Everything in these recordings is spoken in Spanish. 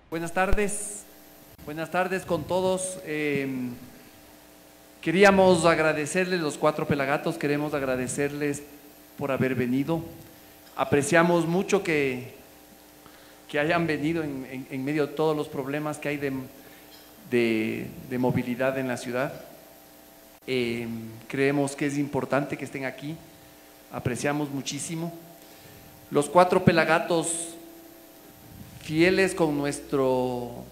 Buenas tardes con todos. Queríamos agradecerles, los cuatro pelagatos, queremos agradecerles por haber venido. Apreciamos mucho que hayan venido en medio de todos los problemas que hay de movilidad en la ciudad. Creemos que es importante que estén aquí, apreciamos muchísimo. Los cuatro pelagatos, fieles con nuestro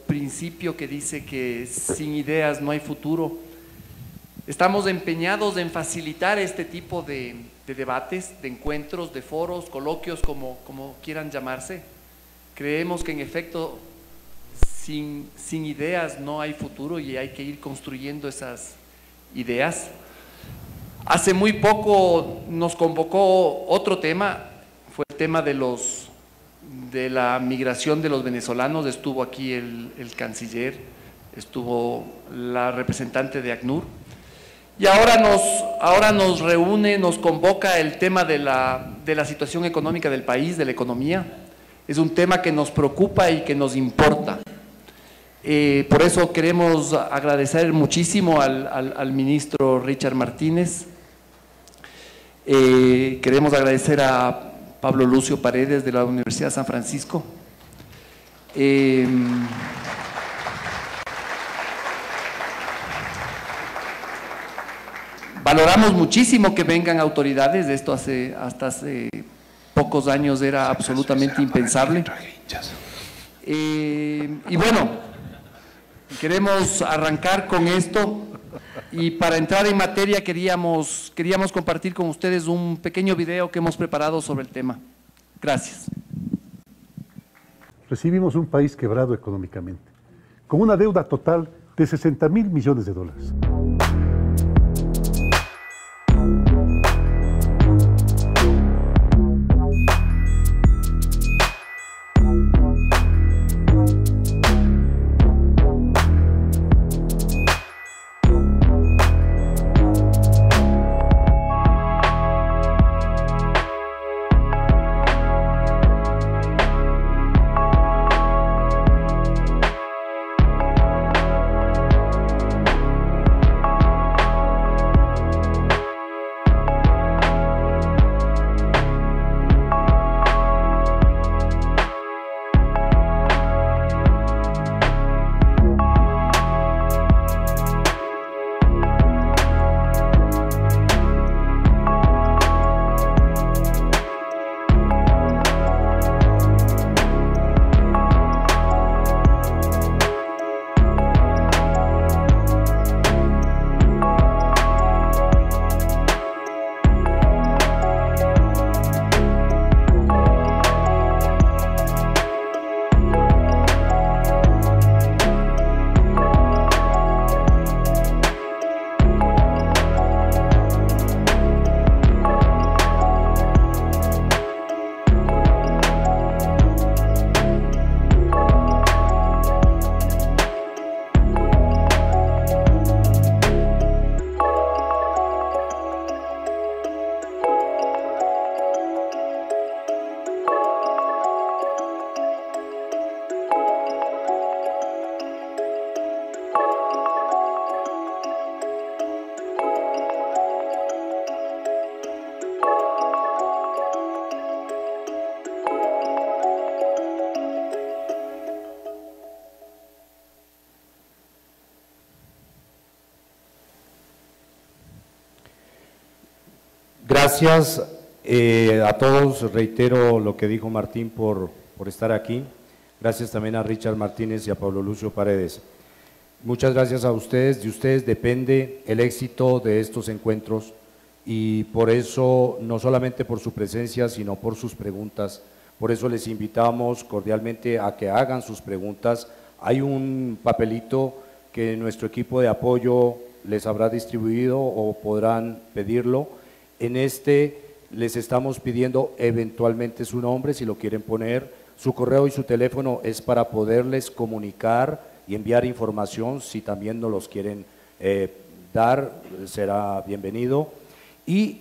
principio que dice que sin ideas no hay futuro, estamos empeñados en facilitar este tipo de debates, de encuentros, de foros, coloquios, como quieran llamarse. Creemos que en efecto sin ideas no hay futuro y hay que ir construyendo esas ideas. Hace muy poco nos convocó otro tema, fue el tema de la migración de los venezolanos. Estuvo aquí el canciller, estuvo la representante de ACNUR, y ahora nos reúne, nos convoca el tema de la situación económica del país, de la economía. Es un tema que nos preocupa y que nos importa. Por eso queremos agradecer muchísimo al ministro Richard Martínez. Queremos agradecer a Pablo Lucio Paredes de la Universidad de San Francisco. Valoramos muchísimo que vengan autoridades, esto hasta hace pocos años era absolutamente impensable. Y bueno, queremos arrancar con esto, y para entrar en materia queríamos compartir con ustedes un pequeño video que hemos preparado sobre el tema. Gracias. Recibimos un país quebrado económicamente, con una deuda total de $60.000 millones. Gracias a todos, reitero lo que dijo Martín por estar aquí. Gracias también a Richard Martínez y a Pablo Lucio Paredes. Muchas gracias a ustedes, de ustedes depende el éxito de estos encuentros, y por eso, no solamente por su presencia, sino por sus preguntas. Por eso les invitamos cordialmente a que hagan sus preguntas. Hay un papelito que nuestro equipo de apoyo les habrá distribuido o podrán pedirlo. En este les estamos pidiendo eventualmente su nombre, si lo quieren poner, su correo y su teléfono, es para poderles comunicar y enviar información. Si también nos los quieren dar, será bienvenido. Y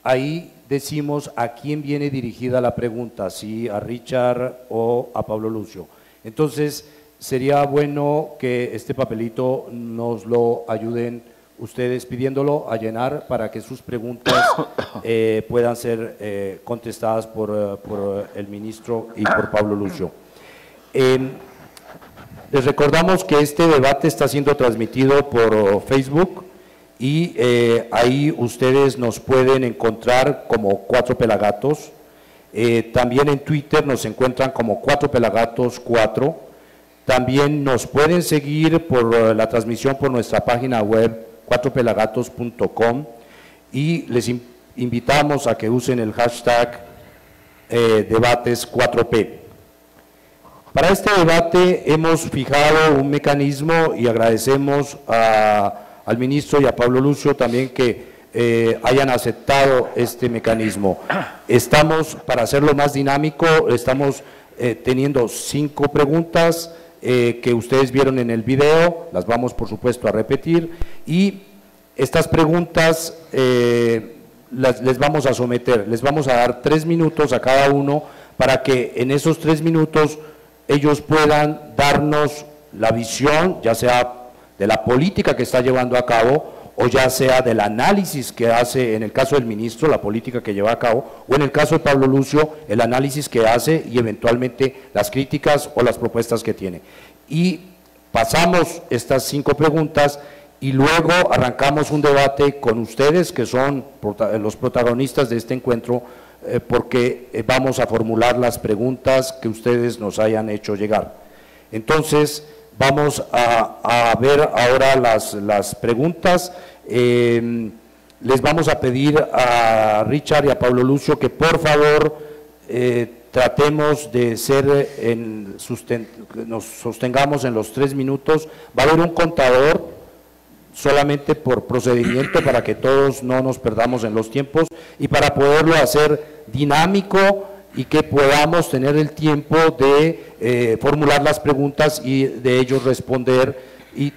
ahí decimos a quién viene dirigida la pregunta, si a Richard o a Pablo Lucio. Entonces, sería bueno que este papelito nos lo ayuden ustedes pidiéndolo a llenar para que sus preguntas puedan ser contestadas por el ministro y por Pablo Lucio. Les recordamos que este debate está siendo transmitido por Facebook y ahí ustedes nos pueden encontrar como Cuatro Pelagatos. También en Twitter nos encuentran como Cuatro Pelagatos 4. También nos pueden seguir por la transmisión por nuestra página web cuatropelagatos.com y les invitamos a que usen el hashtag debates 4P. Para este debate hemos fijado un mecanismo y agradecemos al ministro y a Pablo Lucio también que hayan aceptado este mecanismo. Estamos, para hacerlo más dinámico, estamos teniendo 5 preguntas que ustedes vieron en el video, las vamos por supuesto a repetir, y estas preguntas les vamos a someter, les vamos a dar 3 minutos a cada uno para que en esos 3 minutos ellos puedan darnos la visión, ya sea de la política que está llevando a cabo, o ya sea del análisis que hace, en el caso del ministro, la política que lleva a cabo, o en el caso de Pablo Lucio, el análisis que hace y eventualmente las críticas o las propuestas que tiene. Y pasamos estas 5 preguntas y luego arrancamos un debate con ustedes, que son los protagonistas de este encuentro, porque vamos a formular las preguntas que ustedes nos hayan hecho llegar. Entonces, vamos a ver ahora las preguntas. Les vamos a pedir a Richard y a Pablo Lucio que por favor tratemos de nos sostengamos en los 3 minutos. Va a haber un contador solamente por procedimiento para que todos no nos perdamos en los tiempos y para poderlo hacer dinámico y que podamos tener el tiempo de formular las preguntas y de ellos responder, y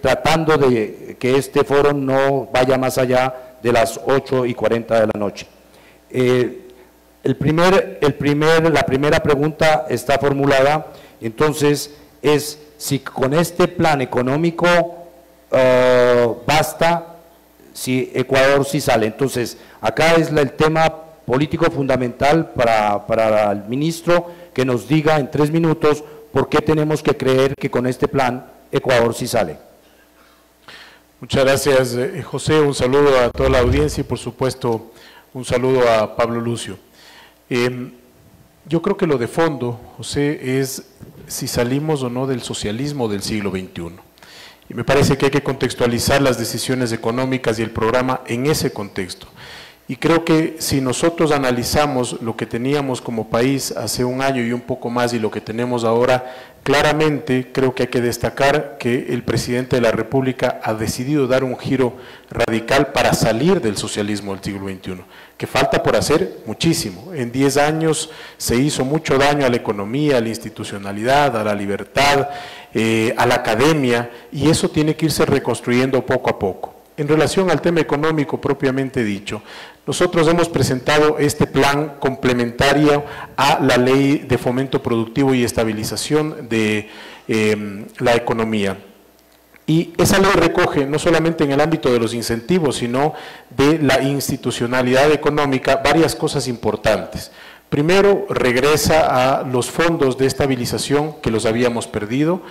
tratando de que este foro no vaya más allá de las 8:40 de la noche. La primera pregunta está formulada, entonces es si con este plan económico basta, si Ecuador sí sale. Entonces, acá es el tema político fundamental para el ministro, que nos diga en 3 minutos por qué tenemos que creer que con este plan Ecuador sí sale. Muchas gracias, José. Un saludo a toda la audiencia y por supuesto un saludo a Pablo Lucio. Yo creo que lo de fondo, José, es si salimos o no del socialismo del siglo XXI. Y me parece que hay que contextualizar las decisiones económicas y el programa en ese contexto. Y creo que si nosotros analizamos lo que teníamos como país hace un año y un poco más y lo que tenemos ahora, claramente creo que hay que destacar que el presidente de la República ha decidido dar un giro radical para salir del socialismo del siglo XXI, que falta por hacer muchísimo. En 10 años se hizo mucho daño a la economía, a la institucionalidad, a la libertad, a la academia, y eso tiene que irse reconstruyendo poco a poco. En relación al tema económico propiamente dicho, nosotros hemos presentado este plan complementario a la Ley de Fomento Productivo y Estabilización de la Economía. Y esa ley recoge, no solamente en el ámbito de los incentivos, sino de la institucionalidad económica, varias cosas importantes. Primero, regresa a los fondos de estabilización que los habíamos perdido.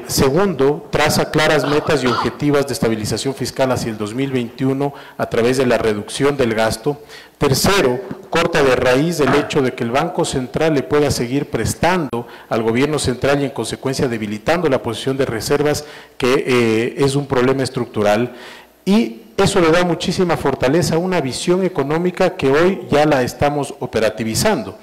Segundo, traza claras metas y objetivas de estabilización fiscal hacia el 2021 a través de la reducción del gasto. Tercero, corta de raíz el hecho de que el Banco Central le pueda seguir prestando al gobierno central y en consecuencia debilitando la posición de reservas, que es un problema estructural. Y eso le da muchísima fortaleza a una visión económica que hoy ya la estamos operativizando.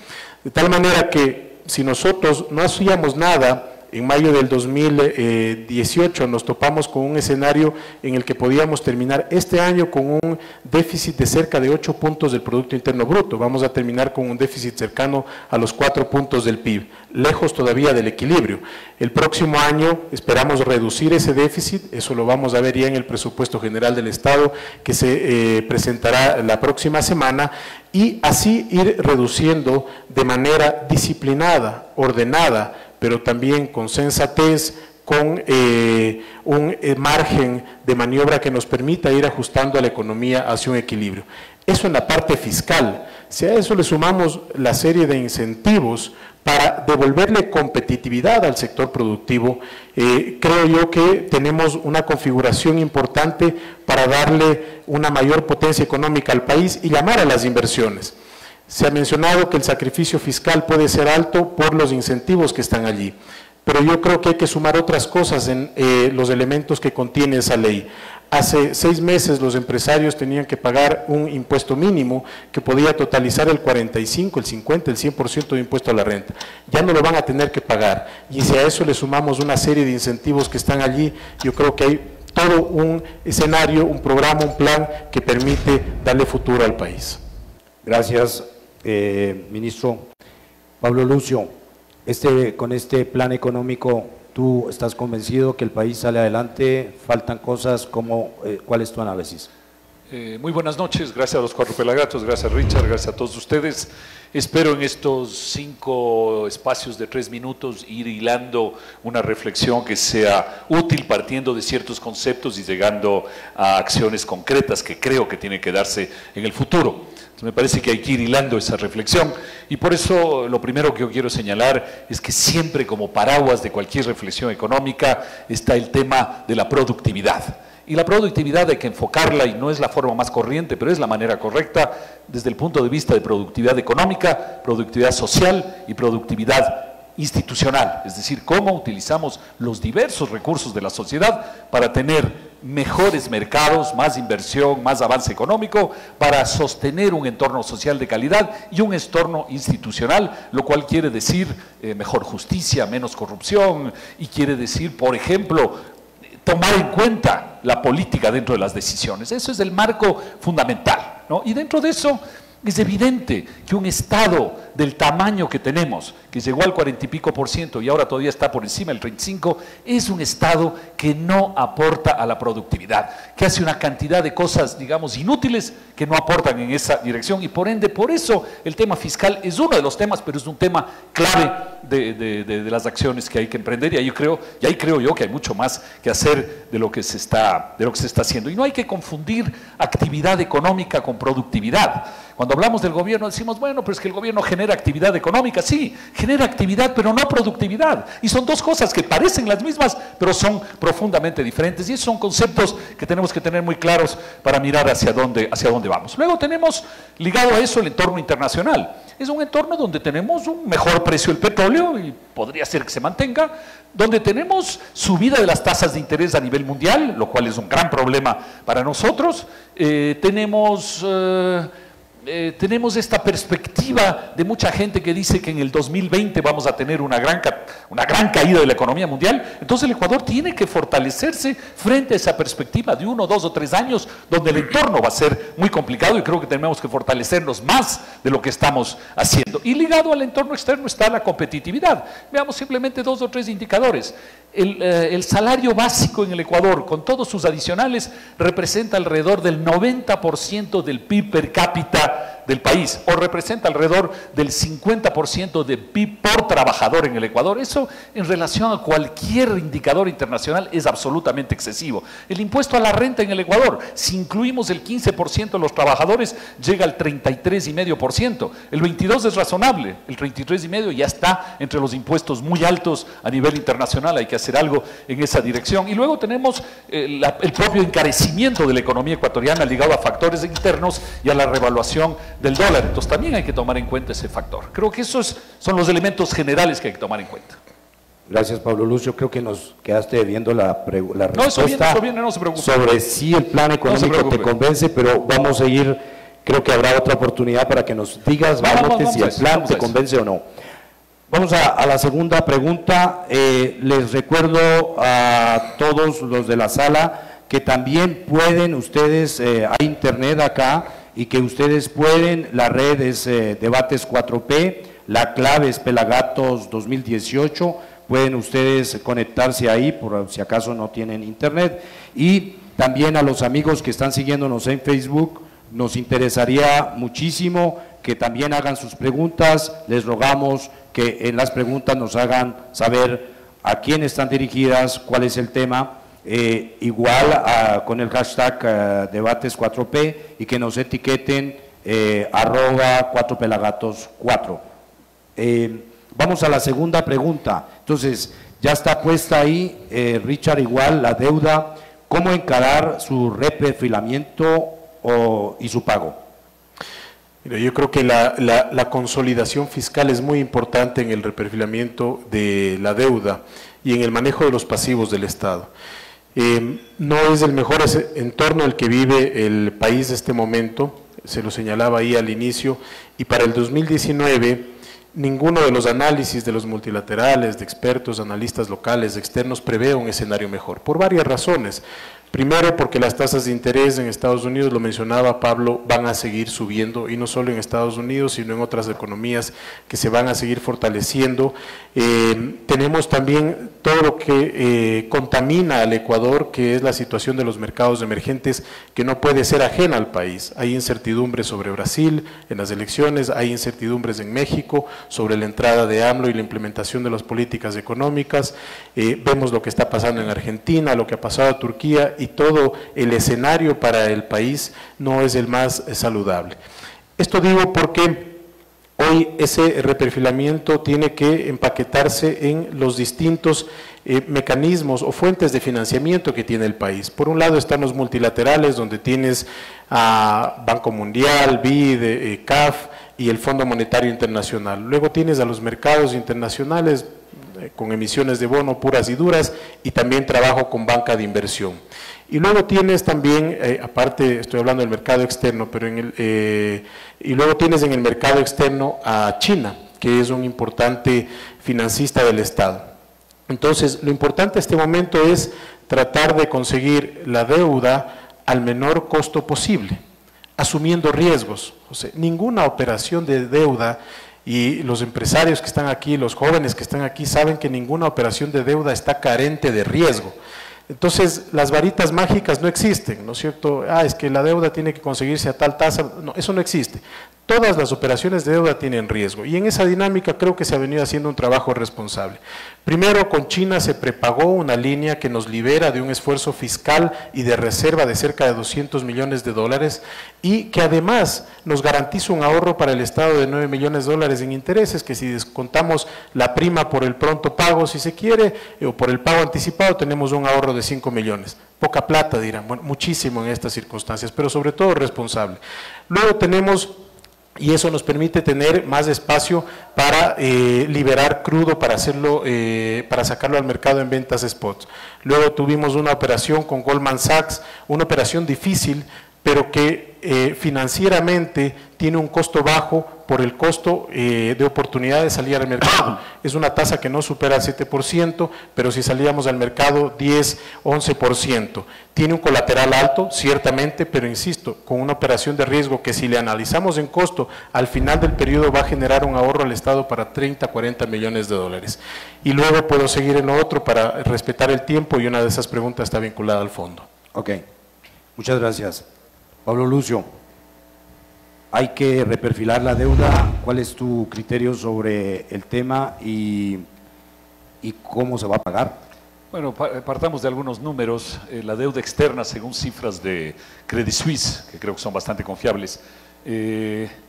De tal manera que si nosotros no hacíamos nada En mayo del 2018 nos topamos con un escenario en el que podíamos terminar este año con un déficit de cerca de 8 puntos del Producto Interno Bruto. Vamos a terminar con un déficit cercano a los 4 puntos del PIB, lejos todavía del equilibrio. El próximo año esperamos reducir ese déficit, eso lo vamos a ver ya en el presupuesto general del Estado que se presentará la próxima semana, y así ir reduciendo de manera disciplinada, ordenada, pero también con sensatez, con un margen de maniobra que nos permita ir ajustando a la economía hacia un equilibrio. Eso en la parte fiscal. Si a eso le sumamos la serie de incentivos para devolverle competitividad al sector productivo, creo yo que tenemos una configuración importante para darle una mayor potencia económica al país y llamar a las inversiones. Se ha mencionado que el sacrificio fiscal puede ser alto por los incentivos que están allí, pero yo creo que hay que sumar otras cosas en los elementos que contiene esa ley. Hace 6 meses los empresarios tenían que pagar un impuesto mínimo que podía totalizar el 45, el 50, el 100% de impuesto a la renta. Ya no lo van a tener que pagar, y si a eso le sumamos una serie de incentivos que están allí, yo creo que hay todo un escenario, un programa, un plan que permite darle futuro al país. Gracias, ministro. Pablo Lucio, con este plan económico, ¿tú estás convencido que el país sale adelante? ¿Faltan cosas? ¿Cuál es tu análisis? Muy buenas noches, gracias a los 4 pelagatos, gracias Richard, gracias a todos ustedes. Espero en estos 5 espacios de 3 minutos ir hilando una reflexión que sea útil, partiendo de ciertos conceptos y llegando a acciones concretas que creo que tienen que darse en el futuro. Entonces, me parece que hay que ir hilando esa reflexión, y por eso lo primero que yo quiero señalar es que siempre como paraguas de cualquier reflexión económica está el tema de la productividad. Y la productividad hay que enfocarla, y no es la forma más corriente, pero es la manera correcta desde el punto de vista de productividad económica, productividad social y productividad institucional, es decir, cómo utilizamos los diversos recursos de la sociedad para tener mejores mercados, más inversión, más avance económico, para sostener un entorno social de calidad y un entorno institucional, lo cual quiere decir mejor justicia, menos corrupción, y quiere decir, por ejemplo, tomar en cuenta la política dentro de las decisiones. Eso es el marco fundamental, ¿no? Y dentro de eso es evidente que un Estado del tamaño que tenemos, que llegó al 40 y pico % y ahora todavía está por encima del 35%, es un Estado que no aporta a la productividad, que hace una cantidad de cosas, digamos, inútiles, que no aportan en esa dirección, y por ende, por eso el tema fiscal es uno de los temas, pero es un tema clave de las acciones que hay que emprender, y ahí creo yo que hay mucho más que hacer de lo que se está haciendo. Y no hay que confundir actividad económica con productividad. Cuando hablamos del gobierno decimos, bueno, pero es que el gobierno genera actividad económica. Sí, genera actividad, pero no productividad. Y son dos cosas que parecen las mismas, pero son profundamente diferentes. Y esos son conceptos que tenemos que tener muy claros para mirar hacia dónde vamos. Luego tenemos ligado a eso el entorno internacional. Es un entorno donde tenemos un mejor precio del petróleo, y podría ser que se mantenga, donde tenemos subida de las tasas de interés a nivel mundial, lo cual es un gran problema para nosotros. Tenemos esta perspectiva de mucha gente que dice que en el 2020 vamos a tener una gran caída de la economía mundial. Entonces el Ecuador tiene que fortalecerse frente a esa perspectiva de 1, 2 o 3 años, donde el entorno va a ser muy complicado, y creo que tenemos que fortalecernos más de lo que estamos haciendo. Y ligado al entorno externo está la competitividad. Veamos simplemente 2 o 3 indicadores. El salario básico en el Ecuador, con todos sus adicionales, representa alrededor del 90% del PIB per cápita del país, o representa alrededor del 50% del PIB por trabajador en el Ecuador. Eso, en relación a cualquier indicador internacional, es absolutamente excesivo. El impuesto a la renta en el Ecuador, si incluimos el 15% de los trabajadores, llega al 33,5%. El 22% es razonable, el 33,5% ya está entre los impuestos muy altos a nivel internacional. Hay que hacer algo en esa dirección. Y luego tenemos el propio encarecimiento de la economía ecuatoriana ligado a factores internos y a la revaluación del dólar. Entonces también hay que tomar en cuenta ese factor. Creo que esos son los elementos generales que hay que tomar en cuenta. Gracias, Pablo Lucio. Creo que nos quedaste viendo la respuesta. No, eso viene, no se preocupe. Sobre si el plan económico te convence, pero vamos a ir, creo que habrá otra oportunidad para que nos digas, si el plan te convence o no. Vamos a la segunda pregunta. Les recuerdo a todos los de la sala que también pueden ustedes, hay internet acá, y que ustedes pueden, la red es Debates 4P, la clave es Pelagatos 2018, pueden ustedes conectarse ahí por si acaso no tienen internet. Y también a los amigos que están siguiéndonos en Facebook, nos interesaría muchísimo que también hagan sus preguntas. Les rogamos que en las preguntas nos hagan saber a quién están dirigidas, cuál es el tema, con el hashtag Debates 4P, y que nos etiqueten @4pelagatos4. Vamos a la segunda pregunta. Entonces, ya está puesta ahí, Richard, igual, la deuda, ¿cómo encarar su reperfilamiento y su pago? Mira, yo creo que la consolidación fiscal es muy importante en el reperfilamiento de la deuda y en el manejo de los pasivos del Estado. No es el mejor entorno el que vive el país en este momento, se lo señalaba ahí al inicio, y para el 2019 ninguno de los análisis de los multilaterales, de expertos, analistas locales, externos, prevé un escenario mejor, por varias razones. Primero, porque las tasas de interés en Estados Unidos, lo mencionaba Pablo, van a seguir subiendo, y no solo en Estados Unidos, sino en otras economías que se van a seguir fortaleciendo. Tenemos también todo lo que contamina al Ecuador, que es la situación de los mercados emergentes, que no puede ser ajena al país. Hay incertidumbres sobre Brasil en las elecciones, hay incertidumbres en México sobre la entrada de AMLO y la implementación de las políticas económicas. Vemos lo que está pasando en Argentina, lo que ha pasado en Turquía, y todo el escenario para el país no es el más saludable. Esto digo porque hoy ese reperfilamiento tiene que empaquetarse en los distintos mecanismos o fuentes de financiamiento que tiene el país. Por un lado están los multilaterales, donde tienes a Banco Mundial, BID, CAF y el Fondo Monetario Internacional. Luego tienes a los mercados internacionales con emisiones de bono puras y duras, y también trabajo con banca de inversión. Y luego tienes también, aparte estoy hablando del mercado externo, pero y luego tienes en el mercado externo a China, que es un importante financista del Estado. Entonces, lo importante en este momento es tratar de conseguir la deuda al menor costo posible, asumiendo riesgos. O sea, ninguna operación de deuda, y los empresarios que están aquí, los jóvenes que están aquí, saben que ninguna operación de deuda está carente de riesgo. Entonces, las varitas mágicas no existen, ¿no es cierto? Es que la deuda tiene que conseguirse a tal tasa. No, eso no existe. Todas las operaciones de deuda tienen riesgo, y en esa dinámica creo que se ha venido haciendo un trabajo responsable. Primero, con China se prepagó una línea que nos libera de un esfuerzo fiscal y de reserva de cerca de $200 millones, y que además nos garantiza un ahorro para el Estado de $9 millones en intereses, que si descontamos la prima por el pronto pago, si se quiere, o por el pago anticipado, tenemos un ahorro de 5 millones. Poca plata, dirán, bueno, muchísimo en estas circunstancias, pero sobre todo responsable. Luego tenemos, y eso nos permite tener más espacio para liberar crudo, para hacerlo, para sacarlo al mercado en ventas spot. Luego tuvimos una operación con Goldman Sachs, una operación difícil, pero que financieramente tiene un costo bajo por el costo de oportunidad de salir al mercado. Es una tasa que no supera el 7%, pero si salíamos al mercado 10, 11%. Tiene un colateral alto, ciertamente, pero insisto, con una operación de riesgo que si le analizamos en costo, al final del periodo va a generar un ahorro al Estado para 30, 40 millones de dólares. Y luego puedo seguir en lo otro para respetar el tiempo, y una de esas preguntas está vinculada al fondo. Ok, muchas gracias. Pablo Lucio, hay que reperfilar la deuda. ¿Cuál es tu criterio sobre el tema y cómo se va a pagar? Bueno, partamos de algunos números. La deuda externa, según cifras de Credit Suisse, que creo que son bastante confiables,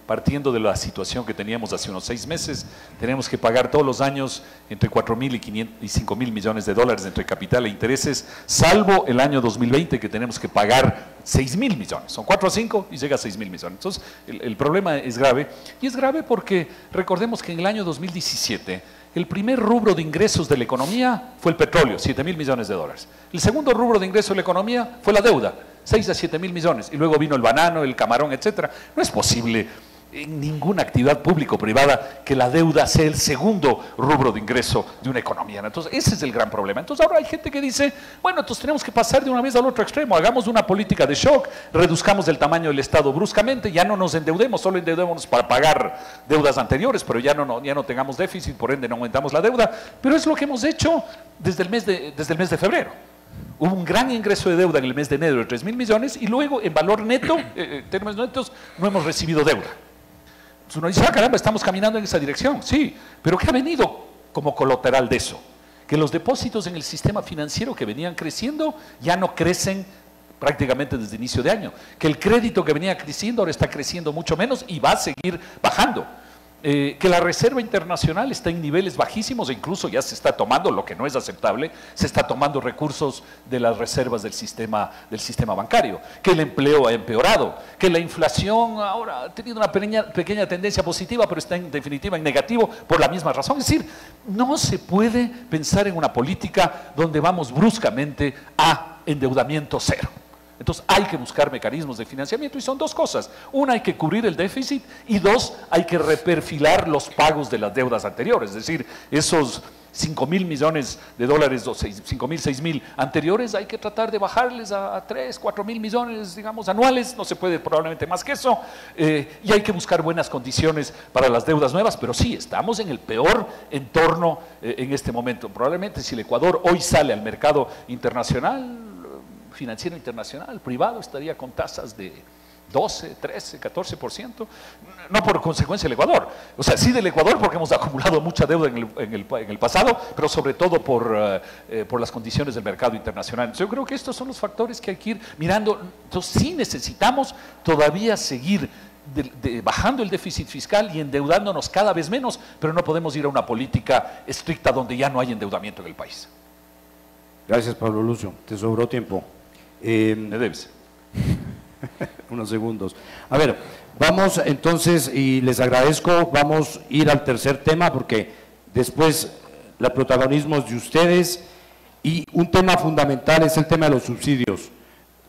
partiendo de la situación que teníamos hace unos 6 meses, tenemos que pagar todos los años entre 4.000 y 5.000 millones de dólares entre capital e intereses, salvo el año 2020, que tenemos que pagar 6.000 millones. Son 4 a 5 y llega a 6.000 millones. Entonces, el problema es grave, y es grave porque recordemos que en el año 2017 el primer rubro de ingresos de la economía fue el petróleo, 7.000 millones de dólares. El segundo rubro de ingresos de la economía fue la deuda, 6 a 7.000 millones, y luego vino el banano, el camarón, etcétera. No es posible en ninguna actividad pública o privada que la deuda sea el segundo rubro de ingreso de una economía. Entonces, ese es el gran problema. Entonces, ahora hay gente que dice, bueno, entonces tenemos que pasar de una vez al otro extremo, hagamos una política de shock, reduzcamos el tamaño del Estado bruscamente, ya no nos endeudemos, solo endeudémonos para pagar deudas anteriores, pero ya no tengamos déficit, por ende no aumentamos la deuda. Pero es lo que hemos hecho desde el mes de febrero. Hubo un gran ingreso de deuda en el mes de enero de 3.000 millones y luego en valor neto, en términos netos, no hemos recibido deuda. Entonces uno dice, ah, caramba, estamos caminando en esa dirección. Sí, pero ¿qué ha venido como colateral de eso? Que los depósitos en el sistema financiero que venían creciendo ya no crecen prácticamente desde inicio de año. Que el crédito que venía creciendo ahora está creciendo mucho menos y va a seguir bajando. Que la reserva internacional está en niveles bajísimos e incluso ya se está tomando, lo que no es aceptable, se está tomando recursos de las reservas del sistema bancario, que el empleo ha empeorado, que la inflación ahora ha tenido una pequeña tendencia positiva, pero está en definitiva en negativo por la misma razón. Es decir, no se puede pensar en una política donde vamos bruscamente a endeudamiento cero. Entonces hay que buscar mecanismos de financiamiento y son dos cosas. Una, hay que cubrir el déficit y dos, hay que reperfilar los pagos de las deudas anteriores. Es decir, esos 5.000 millones de dólares o 5.000, 6.000 anteriores hay que tratar de bajarles a 3, 4.000 millones, digamos, anuales. No se puede probablemente más que eso. Y hay que buscar buenas condiciones para las deudas nuevas, pero sí, estamos en el peor entorno en este momento. Probablemente si el Ecuador hoy sale al mercado internacional, financiero internacional, privado, estaría con tasas de 12, 13, 14%, no por consecuencia del Ecuador, o sea, sí del Ecuador porque hemos acumulado mucha deuda en el pasado, pero sobre todo por las condiciones del mercado internacional. Entonces, yo creo que estos son los factores que hay que ir mirando. Entonces, sí necesitamos todavía seguir bajando el déficit fiscal y endeudándonos cada vez menos, pero no podemos ir a una política estricta donde ya no hay endeudamiento en el país. Gracias, Pablo Lucio. Te sobró tiempo. Me debes. Unos segundos. A ver, vamos entonces, y les agradezco, vamos a ir al tercer tema porque después el protagonismo es de ustedes y un tema fundamental es el tema de los subsidios.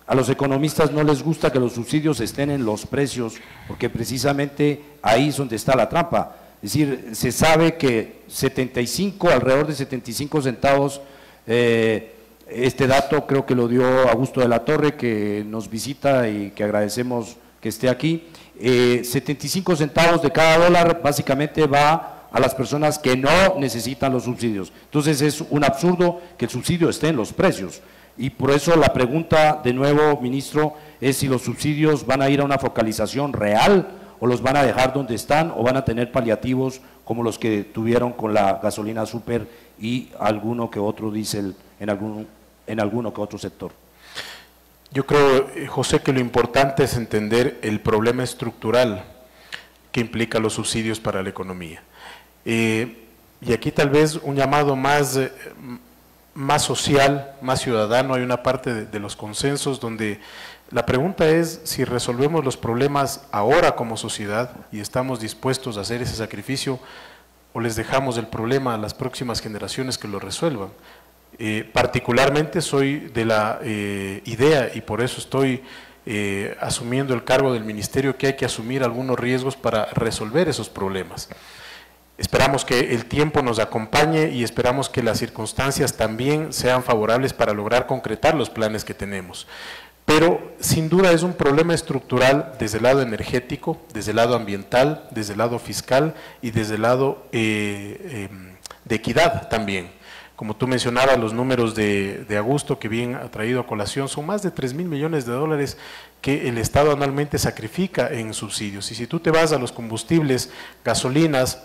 A los economistas no les gusta que los subsidios estén en los precios porque precisamente ahí es donde está la trampa. Es decir, se sabe que alrededor de 75 centavos, este dato creo que lo dio Augusto de la Torre, que nos visita y que agradecemos que esté aquí. 75 centavos de cada dólar básicamente va a las personas que no necesitan los subsidios. Entonces es un absurdo que el subsidio esté en los precios. Y por eso la pregunta de nuevo, ministro, es si los subsidios van a ir a una focalización real o los van a dejar donde están o van a tener paliativos como los que tuvieron con la gasolina super y alguno que otro diésel en alguno que otro sector. Yo creo, José, que lo importante es entender el problema estructural que implica los subsidios para la economía. Y aquí tal vez un llamado más social, más ciudadano. Hay una parte de los consensos donde la pregunta es si resolvemos los problemas ahora como sociedad y estamos dispuestos a hacer ese sacrificio o les dejamos el problema a las próximas generaciones que lo resuelvan. Particularmente soy de la idea y por eso estoy asumiendo el cargo del ministerio que hay que asumir algunos riesgos para resolver esos problemas. Esperamos que el tiempo nos acompañe y esperamos que las circunstancias también sean favorables para lograr concretar los planes que tenemos. Pero sin duda es un problema estructural desde el lado energético, desde el lado ambiental, desde el lado fiscal y desde el lado de equidad también. Como tú mencionabas, los números de Augusto, que bien ha traído a colación, son más de 3.000 millones de dólares que el Estado anualmente sacrifica en subsidios. Y si tú te vas a los combustibles, gasolinas,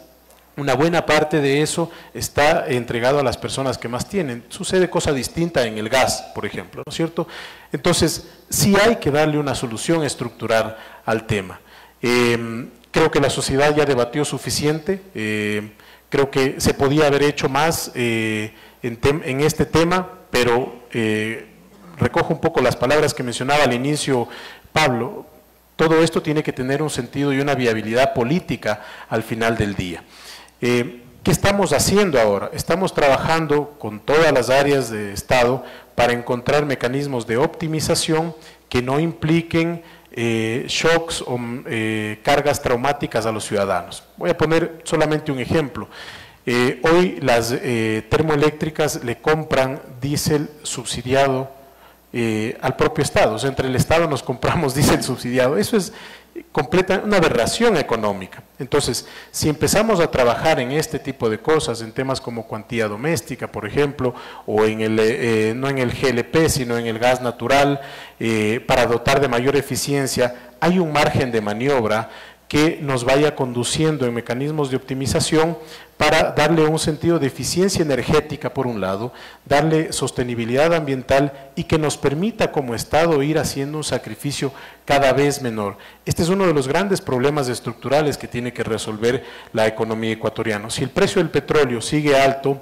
una buena parte de eso está entregado a las personas que más tienen. Sucede cosa distinta en el gas, por ejemplo, ¿no es cierto? Entonces, sí hay que darle una solución estructural al tema. Creo que la sociedad ya debatió suficiente. Creo que se podía haber hecho más en este tema, pero recojo un poco las palabras que mencionaba al inicio Pablo. Todo esto tiene que tener un sentido y una viabilidad política al final del día. ¿Qué estamos haciendo ahora? Estamos trabajando con todas las áreas de Estado para encontrar mecanismos de optimización que no impliquen shocks o cargas traumáticas a los ciudadanos. Voy a poner solamente un ejemplo. Hoy las termoeléctricas le compran diésel subsidiado al propio Estado, o sea, entre el Estado nos compramos diésel subsidiado. Eso es una aberración económica. Entonces, si empezamos a trabajar en este tipo de cosas, en temas como cuantía doméstica, por ejemplo, o en no en el GLP, sino en el gas natural, para dotar de mayor eficiencia, hay un margen de maniobra que nos vaya conduciendo en mecanismos de optimización para darle un sentido de eficiencia energética por un lado, darle sostenibilidad ambiental y que nos permita como Estado ir haciendo un sacrificio cada vez menor. Este es uno de los grandes problemas estructurales que tiene que resolver la economía ecuatoriana. Si el precio del petróleo sigue alto,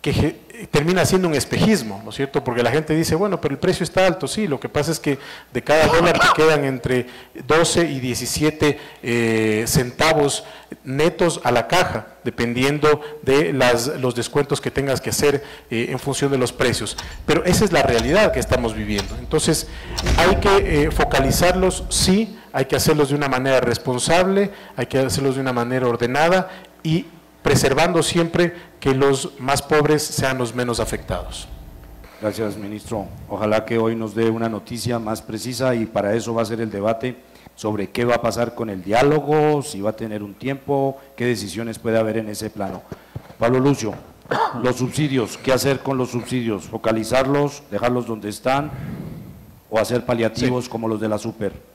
que termina siendo un espejismo, ¿no es cierto? Porque la gente dice, bueno, pero el precio está alto, sí, lo que pasa es que de cada dólar te quedan entre 12 y 17 centavos netos a la caja, dependiendo de los descuentos que tengas que hacer en función de los precios. Pero esa es la realidad que estamos viviendo. Entonces, hay que focalizarlos, sí, hay que hacerlos de una manera responsable, hay que hacerlos de una manera ordenada y preservando siempre que los más pobres sean los menos afectados. Gracias, ministro. Ojalá que hoy nos dé una noticia más precisa y para eso va a ser el debate sobre qué va a pasar con el diálogo, si va a tener un tiempo, qué decisiones puede haber en ese plano. Pablo Lucio, los subsidios, ¿qué hacer con los subsidios? ¿Focalizarlos, dejarlos donde están o hacer paliativos como los de la Super?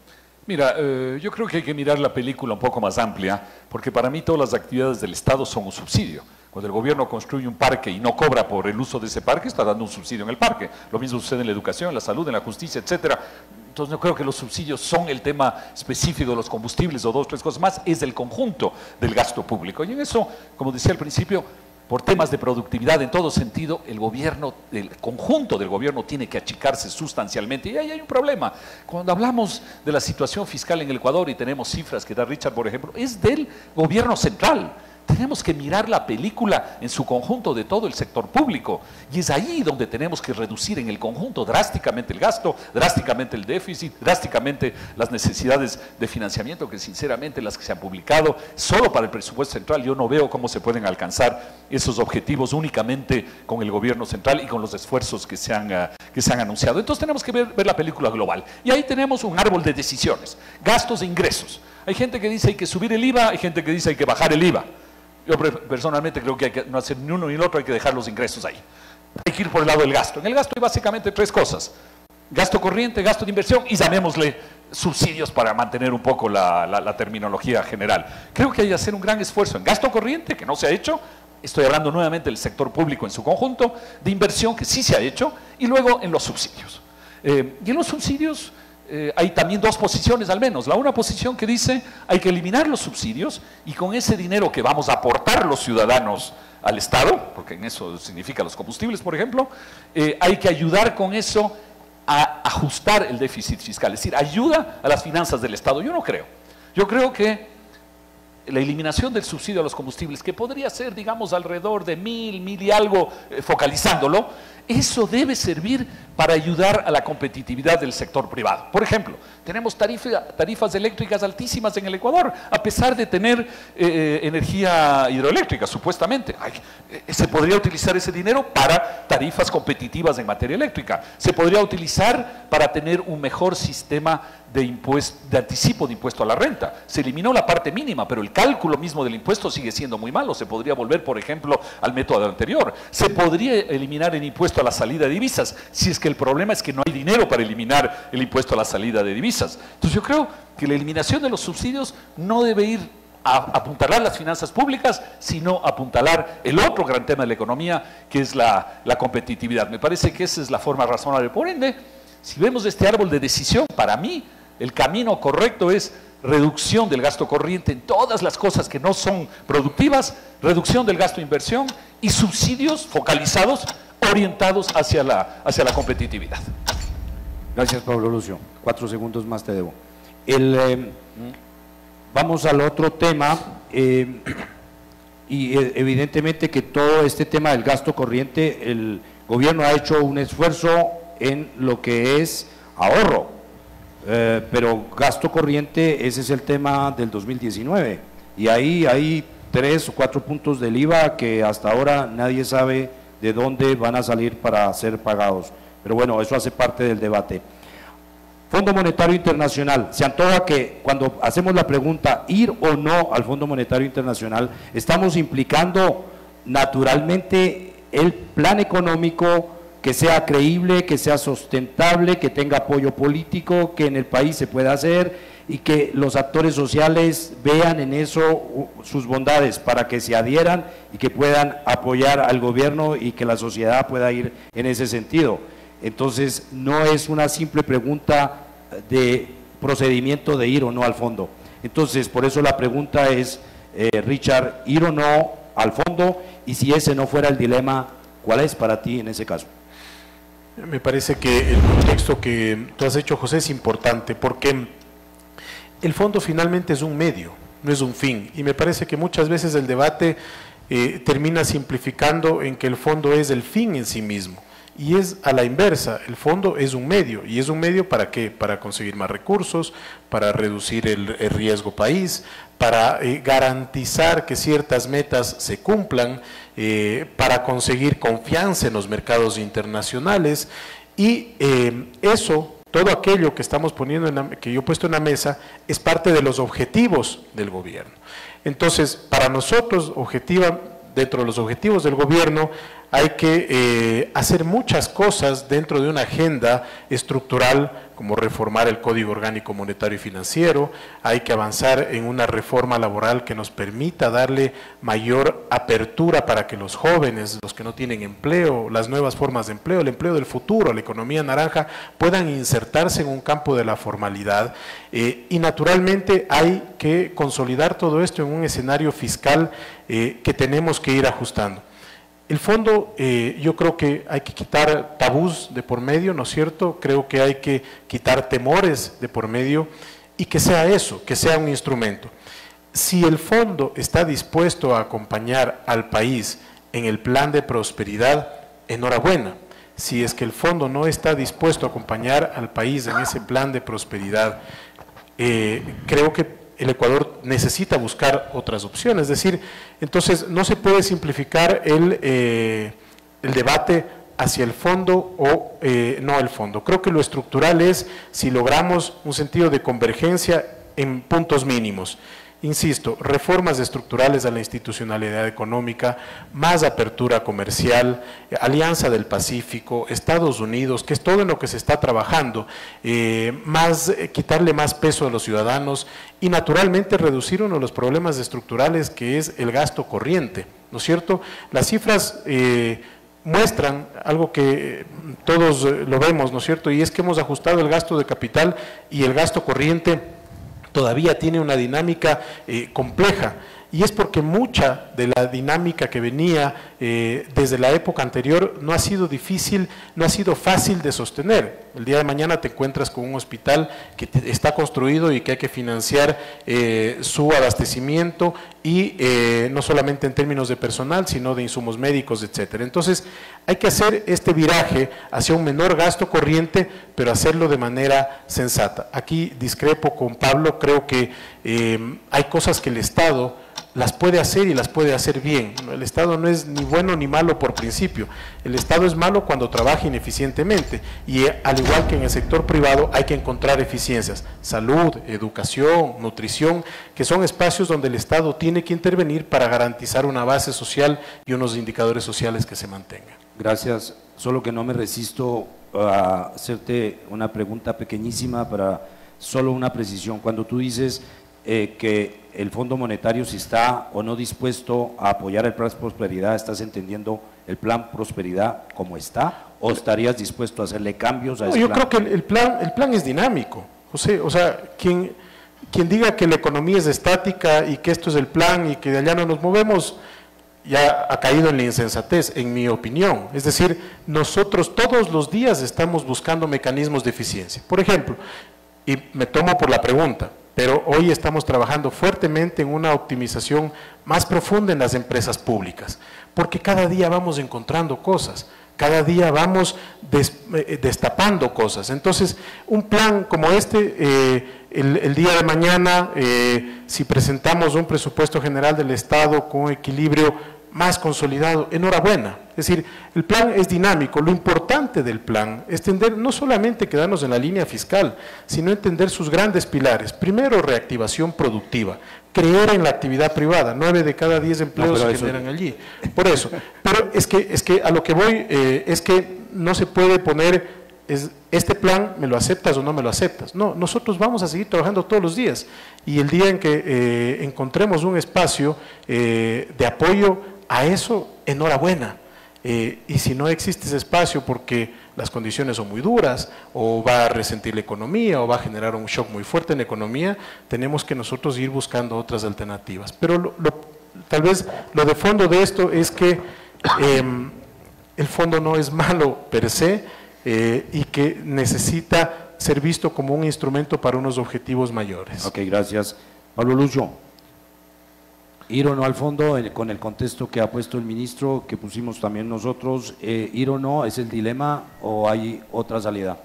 Mira, yo creo que hay que mirar la película un poco más amplia, porque para mí todas las actividades del Estado son un subsidio. Cuando el gobierno construye un parque y no cobra por el uso de ese parque, está dando un subsidio en el parque. Lo mismo sucede en la educación, en la salud, en la justicia, etcétera. Entonces no creo que los subsidios son el tema específico de los combustibles o dos o tres cosas más, es el conjunto del gasto público. Y en eso, como decía al principio, por temas de productividad en todo sentido, el conjunto del gobierno tiene que achicarse sustancialmente. Y ahí hay un problema. Cuando hablamos de la situación fiscal en el Ecuador y tenemos cifras que da Richard, por ejemplo, es del gobierno central. Tenemos que mirar la película en su conjunto de todo el sector público y es ahí donde tenemos que reducir en el conjunto drásticamente el gasto, drásticamente el déficit, drásticamente las necesidades de financiamiento que sinceramente las que se han publicado solo para el presupuesto central. Yo no veo cómo se pueden alcanzar esos objetivos únicamente con el gobierno central y con los esfuerzos que se han anunciado. Entonces tenemos que ver la película global y ahí tenemos un árbol de decisiones, gastos e ingresos. Hay gente que dice hay que subir el IVA, hay gente que dice hay que bajar el IVA. Yo personalmente creo que hay que no hacer ni uno ni el otro, hay que dejar los ingresos ahí. Hay que ir por el lado del gasto. En el gasto hay básicamente tres cosas: gasto corriente, gasto de inversión y llamémosle subsidios para mantener un poco la terminología general. Creo que hay que hacer un gran esfuerzo en gasto corriente, que no se ha hecho. Estoy hablando nuevamente del sector público en su conjunto, de inversión, que sí se ha hecho, y luego en los subsidios. Y en los subsidios hay también dos posiciones al menos. La una posición que dice hay que eliminar los subsidios y con ese dinero que vamos a aportar los ciudadanos al Estado, porque en eso significa los combustibles, por ejemplo, hay que ayudar con eso a ajustar el déficit fiscal, es decir, ayuda a las finanzas del Estado. Yo no creo. Yo creo que la eliminación del subsidio a los combustibles, que podría ser, digamos, alrededor de 1.000 y algo, focalizándolo, eso debe servir para ayudar a la competitividad del sector privado. Por ejemplo, tenemos tarifas eléctricas altísimas en el Ecuador, a pesar de tener energía hidroeléctrica, supuestamente. Se podría utilizar ese dinero para tarifas competitivas en materia eléctrica. Se podría utilizar para tener un mejor sistema de anticipo de impuesto a la renta. Se eliminó la parte mínima, pero el cálculo mismo del impuesto sigue siendo muy malo. Se podría volver, por ejemplo, al método anterior. Se podría eliminar el impuesto a la salida de divisas, si es que el problema es que no hay dinero para eliminar el impuesto a la salida de divisas. Entonces yo creo que la eliminación de los subsidios no debe ir a apuntalar las finanzas públicas, sino apuntalar el otro gran tema de la economía, que es la competitividad. Me parece que esa es la forma razonable. Por ende, si vemos este árbol de decisión, para mí el camino correcto es reducción del gasto corriente en todas las cosas que no son productivas, reducción del gasto de inversión y subsidios focalizados, orientados hacia la competitividad. Gracias, Pablo Lucio. 4 segundos más te debo. Vamos al otro tema, y evidentemente que todo este tema del gasto corriente, el gobierno ha hecho un esfuerzo en lo que es ahorro. pero gasto corriente, ese es el tema del 2019, y ahí hay 3 o 4 puntos del IVA que hasta ahora nadie sabe de dónde van a salir para ser pagados, pero bueno, eso hace parte del debate. Fondo Monetario Internacional, se antoja que cuando hacemos la pregunta ir o no al Fondo Monetario Internacional, estamos implicando naturalmente el plan económico que sea creíble, que sea sustentable, que tenga apoyo político, que en el país se pueda hacer y que los actores sociales vean en eso sus bondades para que se adhieran y que puedan apoyar al gobierno y que la sociedad pueda ir en ese sentido. Entonces, no es una simple pregunta de procedimiento de ir o no al fondo. Entonces, por eso la pregunta es, Richard, ir o no al fondo, y si ese no fuera el dilema, ¿cuál es para ti en ese caso? Me parece que el contexto que tú has hecho, José, es importante porque el fondo finalmente es un medio, no es un fin, y me parece que muchas veces el debate termina simplificando en que el fondo es el fin en sí mismo. Y es a la inversa, el fondo es un medio, ¿y es un medio para qué? Para conseguir más recursos, para reducir el riesgo país, para garantizar que ciertas metas se cumplan, para conseguir confianza en los mercados internacionales, y eso, todo aquello que estamos poniendo, que yo he puesto en la mesa, es parte de los objetivos del gobierno. Entonces, para nosotros, dentro de los objetivos del gobierno, hay que hacer muchas cosas dentro de una agenda estructural, como reformar el Código Orgánico Monetario y Financiero, hay que avanzar en una reforma laboral que nos permita darle mayor apertura para que los jóvenes, los que no tienen empleo, las nuevas formas de empleo, el empleo del futuro, la economía naranja, puedan insertarse en un campo de la formalidad, y naturalmente hay que consolidar todo esto en un escenario fiscal que tenemos que ir ajustando. El fondo, yo creo que hay que quitar tabús de por medio, ¿no es cierto? Creo que hay que quitar temores de por medio y que sea eso, que sea un instrumento. Si el fondo está dispuesto a acompañar al país en el plan de prosperidad, enhorabuena. Si es que el fondo no está dispuesto a acompañar al país en ese plan de prosperidad, creo que el Ecuador necesita buscar otras opciones. Es decir, entonces no se puede simplificar el debate hacia el fondo o no el fondo. Creo que lo estructural es si logramos un sentido de convergencia en puntos mínimos. Insisto, reformas estructurales a la institucionalidad económica, más apertura comercial, Alianza del Pacífico, Estados Unidos, que es todo en lo que se está trabajando, quitarle más peso a los ciudadanos y naturalmente reducir uno de los problemas estructurales que es el gasto corriente, ¿no es cierto? Las cifras muestran algo que todos lo vemos, ¿no es cierto? Y es que hemos ajustado el gasto de capital y el gasto corriente todavía tiene una dinámica compleja, y es porque mucha de la dinámica que venía desde la época anterior no ha sido difícil, no ha sido fácil de sostener. El día de mañana te encuentras con un hospital que está construido y que hay que financiar su abastecimiento, y no solamente en términos de personal, sino de insumos médicos, etcétera. Entonces, hay que hacer este viraje hacia un menor gasto corriente, pero hacerlo de manera sensata. Aquí discrepo con Pablo, creo que hay cosas que el Estado las puede hacer y las puede hacer bien. El Estado no es ni bueno ni malo por principio. El Estado es malo cuando trabaja ineficientemente, y al igual que en el sector privado hay que encontrar eficiencias, salud, educación, nutrición, que son espacios donde el Estado tiene que intervenir para garantizar una base social y unos indicadores sociales que se mantengan. Gracias, solo que no me resisto a hacerte una pregunta pequeñísima para solo una precisión. Cuando tú dices que el Fondo Monetario, si está o no dispuesto a apoyar el plan Prosperidad, ¿estás entendiendo el plan Prosperidad como está, o estarías dispuesto a hacerle cambios a ese plan? Yo creo que el plan es dinámico, José. O sea, quien diga que la economía es estática y que esto es el plan y que de allá no nos movemos, ya ha caído en la insensatez, en mi opinión. Es decir, nosotros todos los días estamos buscando mecanismos de eficiencia. Por ejemplo, y me tomo por la pregunta, pero hoy estamos trabajando fuertemente en una optimización más profunda en las empresas públicas, porque cada día vamos encontrando cosas. Cada día vamos destapando cosas. Entonces, un plan como este, el día de mañana, si presentamos un presupuesto general del Estado con un equilibrio más consolidado, enhorabuena. Es decir, el plan es dinámico. Lo importante del plan es no solamente quedarnos en la línea fiscal, sino entender sus grandes pilares. Primero, reactivación productiva, creer en la actividad privada. 9 de cada 10 empleos se generan allí. Por eso, pero es que a lo que voy es que no se puede poner, este plan me lo aceptas o no me lo aceptas. No, nosotros vamos a seguir trabajando todos los días, y el día en que encontremos un espacio de apoyo a eso, enhorabuena. Y si no existe ese espacio porque las condiciones son muy duras, o va a resentir la economía, o va a generar un shock muy fuerte en la economía, tenemos que nosotros ir buscando otras alternativas. Pero tal vez lo de fondo de esto es que el fondo no es malo per se, y que necesita ser visto como un instrumento para unos objetivos mayores. Ok, gracias. Pablo Lucio. ¿Ir o no al fondo con el contexto que ha puesto el ministro, que pusimos también nosotros? ¿Ir o no es el dilema o hay otra salida?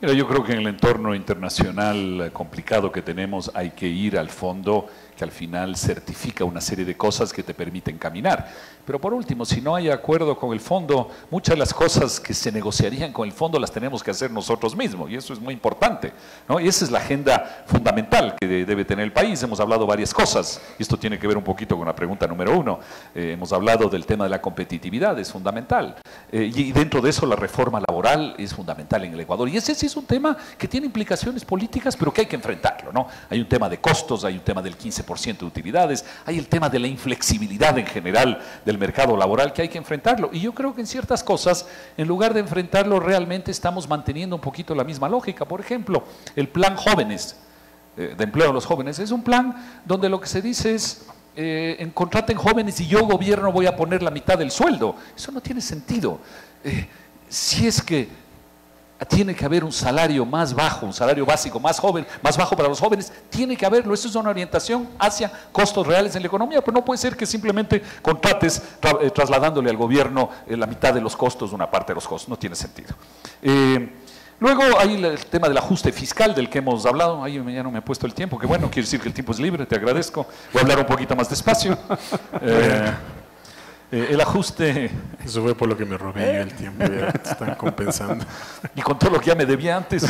Mira, yo creo que en el entorno internacional complicado que tenemos hay que ir al fondo, que al final certifica una serie de cosas que te permiten caminar. Pero por último, si no hay acuerdo con el fondo, muchas de las cosas que se negociarían con el fondo las tenemos que hacer nosotros mismos, y eso es muy importante, ¿no? Y esa es la agenda fundamental que debe tener el país. Hemos hablado varias cosas, y esto tiene que ver un poquito con la pregunta número 1. Hemos hablado del tema de la competitividad, es fundamental, y dentro de eso la reforma laboral es fundamental en el Ecuador, y ese sí es un tema que tiene implicaciones políticas, pero que hay que enfrentarlo, ¿no? Hay un tema de costos, hay un tema del 15% de utilidades, hay el tema de la inflexibilidad en general del mercado laboral que hay que enfrentarlo, y yo creo que en ciertas cosas, en lugar de enfrentarlo, realmente estamos manteniendo un poquito la misma lógica. Por ejemplo, el plan jóvenes, de empleo de los jóvenes, es un plan donde lo que se dice es contraten jóvenes y yo, gobierno, voy a poner la mitad del sueldo. Eso no tiene sentido. Si es que tiene que haber un salario más bajo, un salario básico más bajo para los jóvenes, tiene que haberlo. Eso es una orientación hacia costos reales en la economía, pero no puede ser que simplemente contrates trasladándole al gobierno la mitad de los costos, una parte de los costos. No tiene sentido. Luego hay el tema del ajuste fiscal del que hemos hablado. Ahí ya no me he puesto el tiempo, que bueno, quiere decir que el tiempo es libre, te agradezco. Voy a hablar un poquito más despacio. El ajuste... Eso fue por lo que me robé yo el tiempo, ya te están compensando. Y con todo lo que ya me debía antes.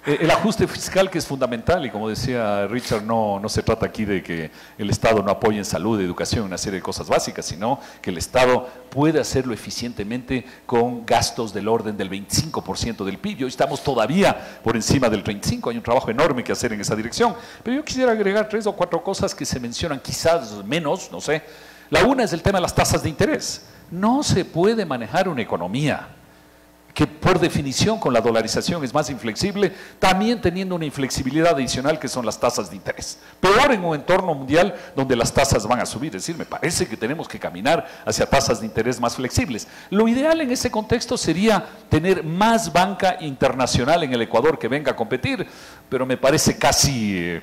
El ajuste fiscal, que es fundamental, y como decía Richard, no se trata aquí de que el Estado no apoye en salud, educación, una serie de cosas básicas, sino que el Estado puede hacerlo eficientemente con gastos del orden del 25% del PIB. Hoy estamos todavía por encima del 35%, hay un trabajo enorme que hacer en esa dirección. Pero yo quisiera agregar 3 o 4 cosas que se mencionan, quizás menos, no sé. La una es el tema de las tasas de interés. No se puede manejar una economía que por definición con la dolarización es más inflexible, también teniendo una inflexibilidad adicional que son las tasas de interés. Peor en un entorno mundial donde las tasas van a subir. Es decir, me parece que tenemos que caminar hacia tasas de interés más flexibles. Lo ideal en ese contexto sería tener más banca internacional en el Ecuador que venga a competir, pero me parece casi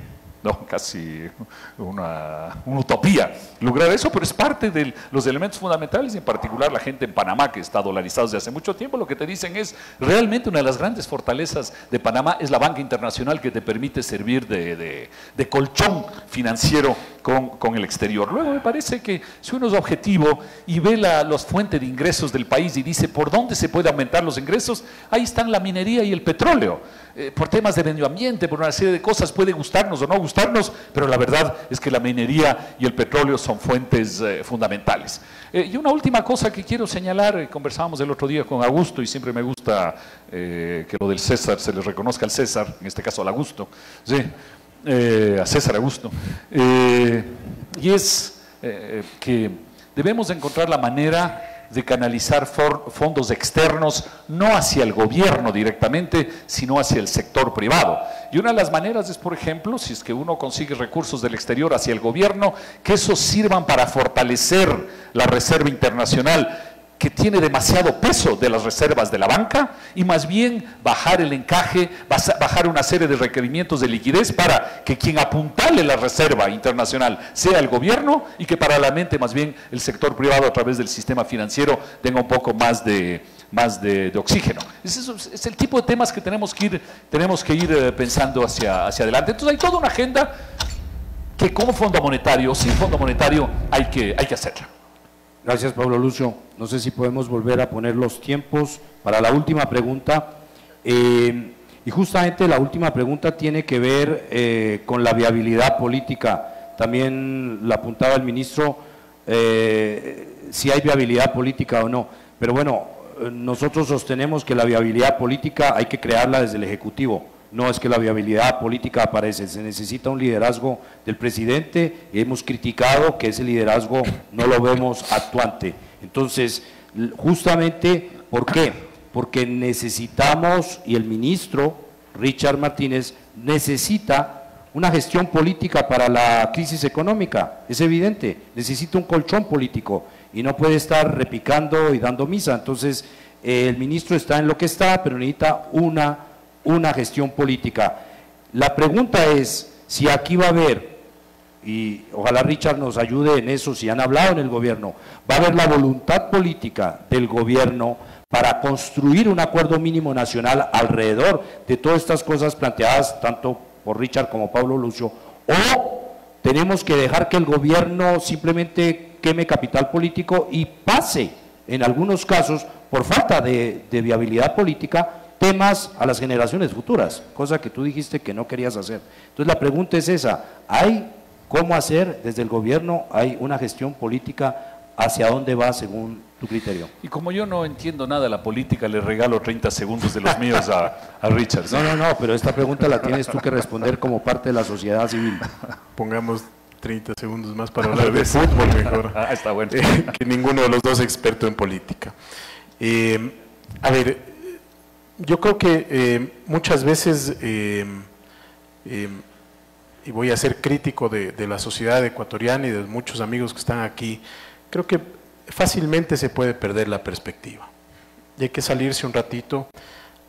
una utopía lograr eso, pero es parte de los elementos fundamentales, y en particular la gente en Panamá, que está dolarizada desde hace mucho tiempo, lo que te dicen es, realmente una de las grandes fortalezas de Panamá es la banca internacional, que te permite servir de colchón financiero con el exterior. Luego me parece que si uno es objetivo y ve las fuentes de ingresos del país y dice por dónde se puede aumentar los ingresos, ahí están la minería y el petróleo. Por temas de medio ambiente, por una serie de cosas, puede gustarnos o no gustarnos, pero la verdad es que la minería y el petróleo son fuentes fundamentales. Y una última cosa que quiero señalar, conversábamos el otro día con Augusto, y siempre me gusta que lo del César se le reconozca al César, en este caso al Augusto, ¿sí? A César Augusto, y es que debemos encontrar la manera de canalizar fondos externos, no hacia el gobierno directamente, sino hacia el sector privado. Y una de las maneras es, por ejemplo, si es que uno consigue recursos del exterior hacia el gobierno, que esos sirvan para fortalecer la reserva internacional, que tiene demasiado peso de las reservas de la banca y más bien bajar el encaje, bajar una serie de requerimientos de liquidez para que quien apuntale la reserva internacional sea el gobierno y que paralelamente más bien el sector privado a través del sistema financiero tenga un poco más de oxígeno. Es el tipo de temas que tenemos que ir pensando hacia adelante. Entonces hay toda una agenda que con fondo monetario o sin fondo monetario hay que hacerla. Gracias, Pablo Lucio. No sé si podemos volver a poner los tiempos para la última pregunta. Y justamente la última pregunta tiene que ver con la viabilidad política. También la apuntaba el ministro, si hay viabilidad política o no. Pero bueno, nosotros sostenemos que la viabilidad política hay que crearla desde el Ejecutivo. No es que la viabilidad política aparece, se necesita un liderazgo del presidente. Hemos criticado que ese liderazgo no lo vemos actuante. Entonces, justamente, ¿por qué? Porque necesitamos, y el ministro Richard Martínez necesita una gestión política para la crisis económica, es evidente, necesita un colchón político y no puede estar repicando y dando misa. Entonces, el ministro está en lo que está, pero necesita una gestión política. La pregunta es, si aquí va a haber, y ojalá Richard nos ayude en eso, si han hablado en el gobierno, va a haber la voluntad política del gobierno para construir un acuerdo mínimo nacional alrededor de todas estas cosas planteadas tanto por Richard como Pablo Lucio, o tenemos que dejar que el gobierno simplemente queme capital político y pase, en algunos casos, por falta de viabilidad política, temas a las generaciones futuras, cosa que tú dijiste que no querías hacer. Entonces la pregunta es esa, ¿hay cómo hacer desde el gobierno, hay una gestión política hacia dónde va según tu criterio? Y como yo no entiendo nada de la política, le regalo 30 segundos de los míos a Richard. ¿Sí? No, pero esta pregunta la tienes tú que responder como parte de la sociedad civil. Pongamos 30 segundos más para hablar de fútbol mejor. Está bueno. Que ninguno de los dos es experto en política. A ver, yo creo que muchas veces, y voy a ser crítico de la sociedad ecuatoriana y de muchos amigos que están aquí, creo que fácilmente se puede perder la perspectiva. Y hay que salirse un ratito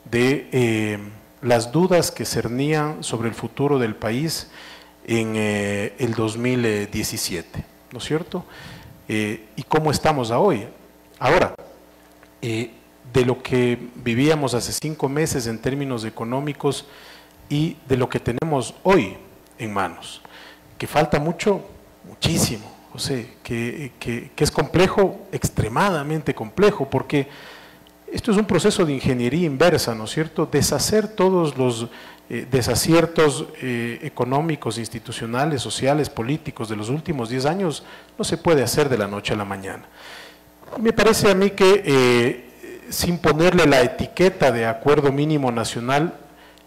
de las dudas que cernían sobre el futuro del país en el 2017, ¿no es cierto? Y cómo estamos ahora. De lo que vivíamos hace 5 meses en términos económicos y de lo que tenemos hoy en manos, que falta muchísimo, José, que es complejo, extremadamente complejo, porque esto es un proceso de ingeniería inversa, ¿no es cierto? Deshacer todos los desaciertos económicos, institucionales, sociales, políticos de los últimos 10 años no se puede hacer de la noche a la mañana. Me parece a mí que sin ponerle la etiqueta de acuerdo mínimo nacional,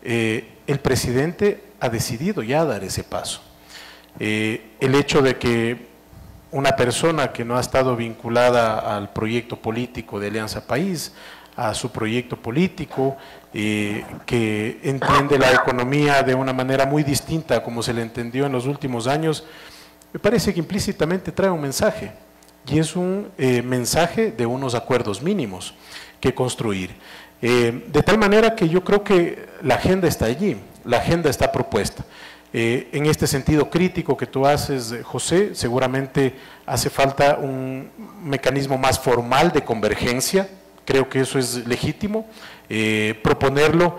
el presidente ha decidido ya dar ese paso. El hecho de que una persona que no ha estado vinculada al proyecto político de Alianza País, a su proyecto político, que entiende la economía de una manera muy distinta a como se le entendió en los últimos años, me parece que implícitamente trae un mensaje, y es un mensaje de unos acuerdos mínimos que construir. De tal manera que yo creo que la agenda está allí, la agenda está propuesta. En este sentido crítico que tú haces, José, seguramente hace falta un mecanismo más formal de convergencia, creo que eso es legítimo, proponerlo,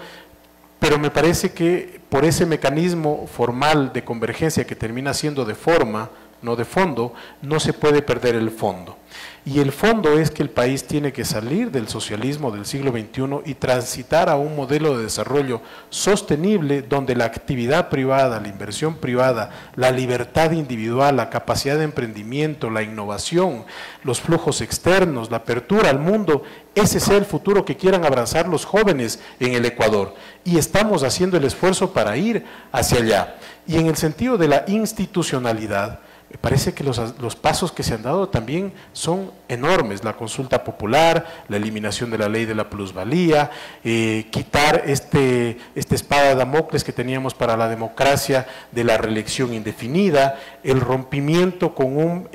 pero me parece que por ese mecanismo formal de convergencia que termina siendo de forma, no de fondo, no se puede perder el fondo. Y el fondo es que el país tiene que salir del socialismo del siglo XXI y transitar a un modelo de desarrollo sostenible donde la actividad privada, la inversión privada, la libertad individual, la capacidad de emprendimiento, la innovación, los flujos externos, la apertura al mundo, ese sea el futuro que quieran abrazar los jóvenes en el Ecuador. Y estamos haciendo el esfuerzo para ir hacia allá. Y en el sentido de la institucionalidad, me parece que los pasos que se han dado también son enormes. La consulta popular, la eliminación de la ley de la plusvalía, quitar esta espada de Damocles que teníamos para la democracia de la reelección indefinida, el rompimiento con un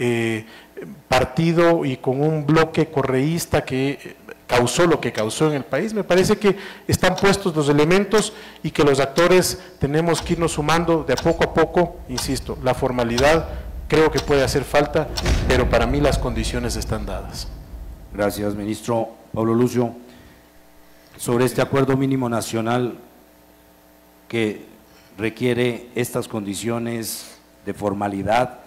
partido y con un bloque correísta que causó lo que causó en el país. Me parece que están puestos los elementos y que los actores tenemos que irnos sumando de a poco, insisto, la formalidad creo que puede hacer falta, pero para mí las condiciones están dadas. Gracias, ministro. Pablo Lucio, sobre este acuerdo mínimo nacional que requiere estas condiciones de formalidad,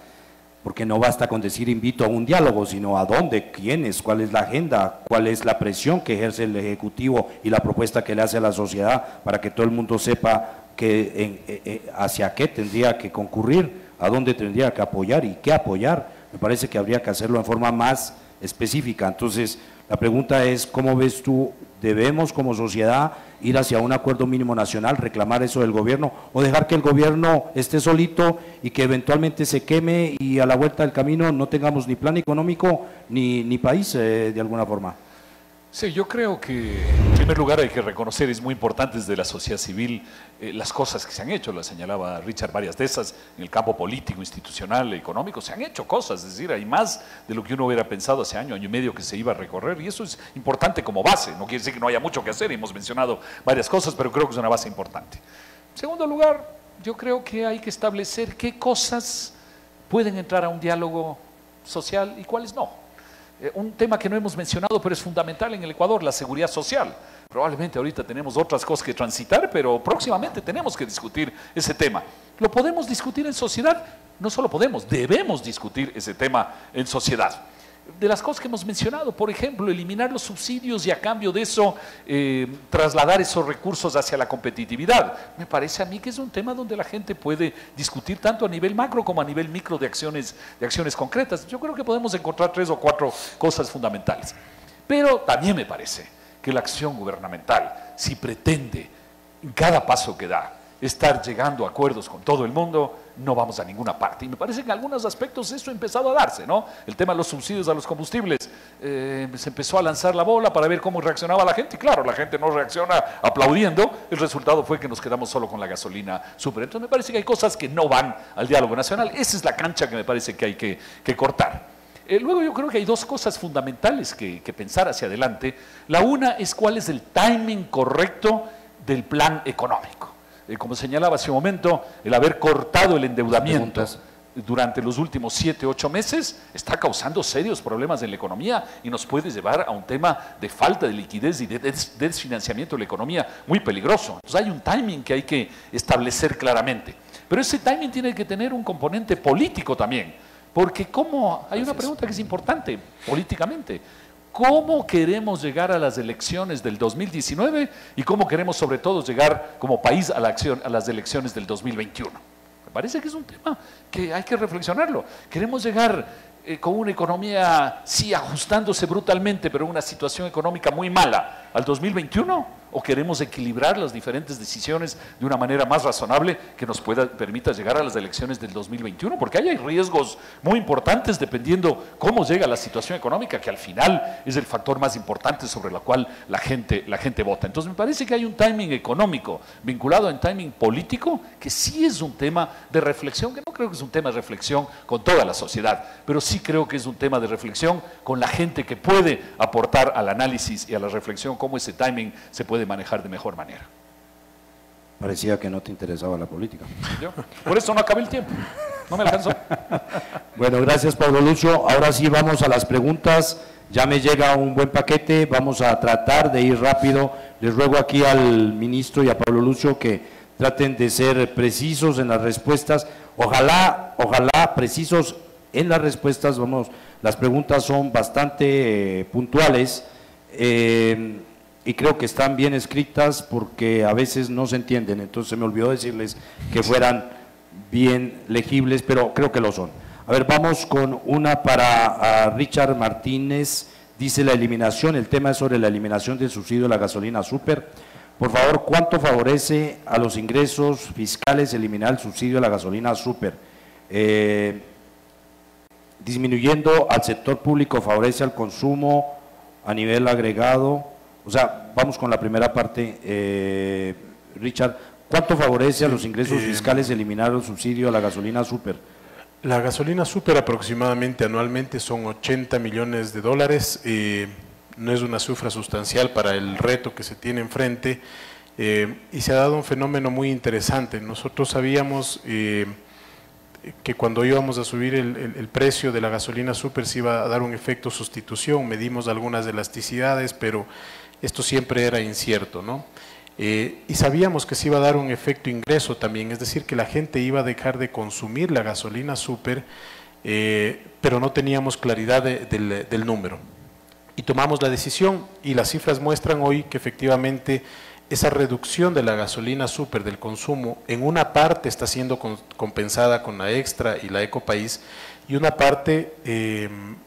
porque no basta con decir invito a un diálogo, sino a dónde, quiénes, cuál es la agenda, cuál es la presión que ejerce el Ejecutivo y la propuesta que le hace a la sociedad para que todo el mundo sepa que, hacia qué tendría que concurrir, a dónde tendría que apoyar y qué apoyar. Me parece que habría que hacerlo en forma más específica. Entonces, la pregunta es, ¿cómo ves tú? ¿Debemos como sociedad ir hacia un acuerdo mínimo nacional, reclamar eso del gobierno o dejar que el gobierno esté solito y que eventualmente se queme y a la vuelta del camino no tengamos ni plan económico ni país de alguna forma? Sí, yo creo que en primer lugar hay que reconocer, es muy importante desde la sociedad civil las cosas que se han hecho, lo señalaba Richard, varias de esas, en el campo político, institucional, económico, se han hecho cosas, es decir, hay más de lo que uno hubiera pensado hace año y medio que se iba a recorrer, y eso es importante como base, no quiere decir que no haya mucho que hacer, hemos mencionado varias cosas, pero creo que es una base importante. En segundo lugar, yo creo que hay que establecer qué cosas pueden entrar a un diálogo social y cuáles no. Un tema que no hemos mencionado, pero es fundamental en el Ecuador, la seguridad social. Probablemente ahorita tenemos otras cosas que transitar, pero próximamente tenemos que discutir ese tema. ¿Lo podemos discutir en sociedad? No solo podemos, debemos discutir ese tema en sociedad. De las cosas que hemos mencionado, por ejemplo, eliminar los subsidios y a cambio de eso trasladar esos recursos hacia la competitividad. Me parece a mí que es un tema donde la gente puede discutir tanto a nivel macro como a nivel micro de acciones concretas. Yo creo que podemos encontrar 3 o 4 cosas fundamentales. Pero también me parece que la acción gubernamental, si pretende en cada paso que da estar llegando a acuerdos con todo el mundo, no vamos a ninguna parte. Y me parece que en algunos aspectos eso ha empezado a darse, ¿no? El tema de los subsidios a los combustibles, se empezó a lanzar la bola para ver cómo reaccionaba la gente, y claro, la gente no reacciona aplaudiendo, el resultado fue que nos quedamos solo con la gasolina súper. Entonces me parece que hay cosas que no van al diálogo nacional, esa es la cancha que me parece que hay que cortar. Luego yo creo que hay 2 cosas fundamentales que pensar hacia adelante. La una es cuál es el timing correcto del plan económico. Como señalaba hace un momento, el haber cortado el endeudamiento durante los últimos 7, 8 meses está causando serios problemas en la economía y nos puede llevar a un tema de falta de liquidez y de desfinanciamiento de la economía muy peligroso. Entonces hay un timing que hay que establecer claramente. Pero ese timing tiene que tener un componente político también, porque hay una pregunta que es importante políticamente. ¿Cómo queremos llegar a las elecciones del 2019 y cómo queremos sobre todo llegar como país a las elecciones del 2021? Me parece que es un tema que hay que reflexionarlo. Queremos llegar con una economía, sí, ajustándose brutalmente, pero una situación económica muy mala al 2021, o queremos equilibrar las diferentes decisiones de una manera más razonable que nos permita llegar a las elecciones del 2021, porque ahí hay riesgos muy importantes dependiendo cómo llega la situación económica, que al final es el factor más importante sobre el cual la gente vota. Entonces me parece que hay un timing económico vinculado a un timing político que sí es un tema de reflexión, que no creo que es un tema de reflexión con toda la sociedad, pero sí creo que es un tema de reflexión con la gente que puede aportar al análisis y a la reflexión cómo ese timing se puede manejar de mejor manera. Parecía que no te interesaba la política. ¿Yo? Por eso no acabé el tiempo, no me alcanzó. Bueno, gracias Pablo Lucio. Ahora sí vamos a las preguntas. Ya me llega un buen paquete, vamos a tratar de ir rápido. Les ruego aquí al ministro y a Pablo Lucio que traten de ser precisos en las respuestas. Ojalá precisos en las respuestas. Vamos, las preguntas son bastante puntuales. Y creo que están bien escritas porque a veces no se entienden, entonces se me olvidó decirles que fueran bien legibles, pero creo que lo son. A ver, vamos con una para Richard Martínez, dice el tema es sobre la eliminación del subsidio de la gasolina súper. Por favor, ¿cuánto favorece a los ingresos fiscales eliminar el subsidio de la gasolina súper? Disminuyendo al sector público, favorece al consumo a nivel agregado. O sea, vamos con la primera parte, Richard. ¿Cuánto favorece a los ingresos fiscales eliminar el subsidio a la gasolina súper? La gasolina super aproximadamente anualmente son 80 millones de dólares. No es una cifra sustancial para el reto que se tiene enfrente, y se ha dado un fenómeno muy interesante. Nosotros sabíamos que cuando íbamos a subir el precio de la gasolina super se iba a dar un efecto sustitución, medimos algunas elasticidades, pero esto siempre era incierto, ¿no? Y sabíamos que se iba a dar un efecto ingreso también, es decir, que la gente iba a dejar de consumir la gasolina super, pero no teníamos claridad del número. Y tomamos la decisión, y las cifras muestran hoy que efectivamente esa reducción de la gasolina super del consumo en una parte está siendo compensada con la Extra y la Ecopaís, y una parte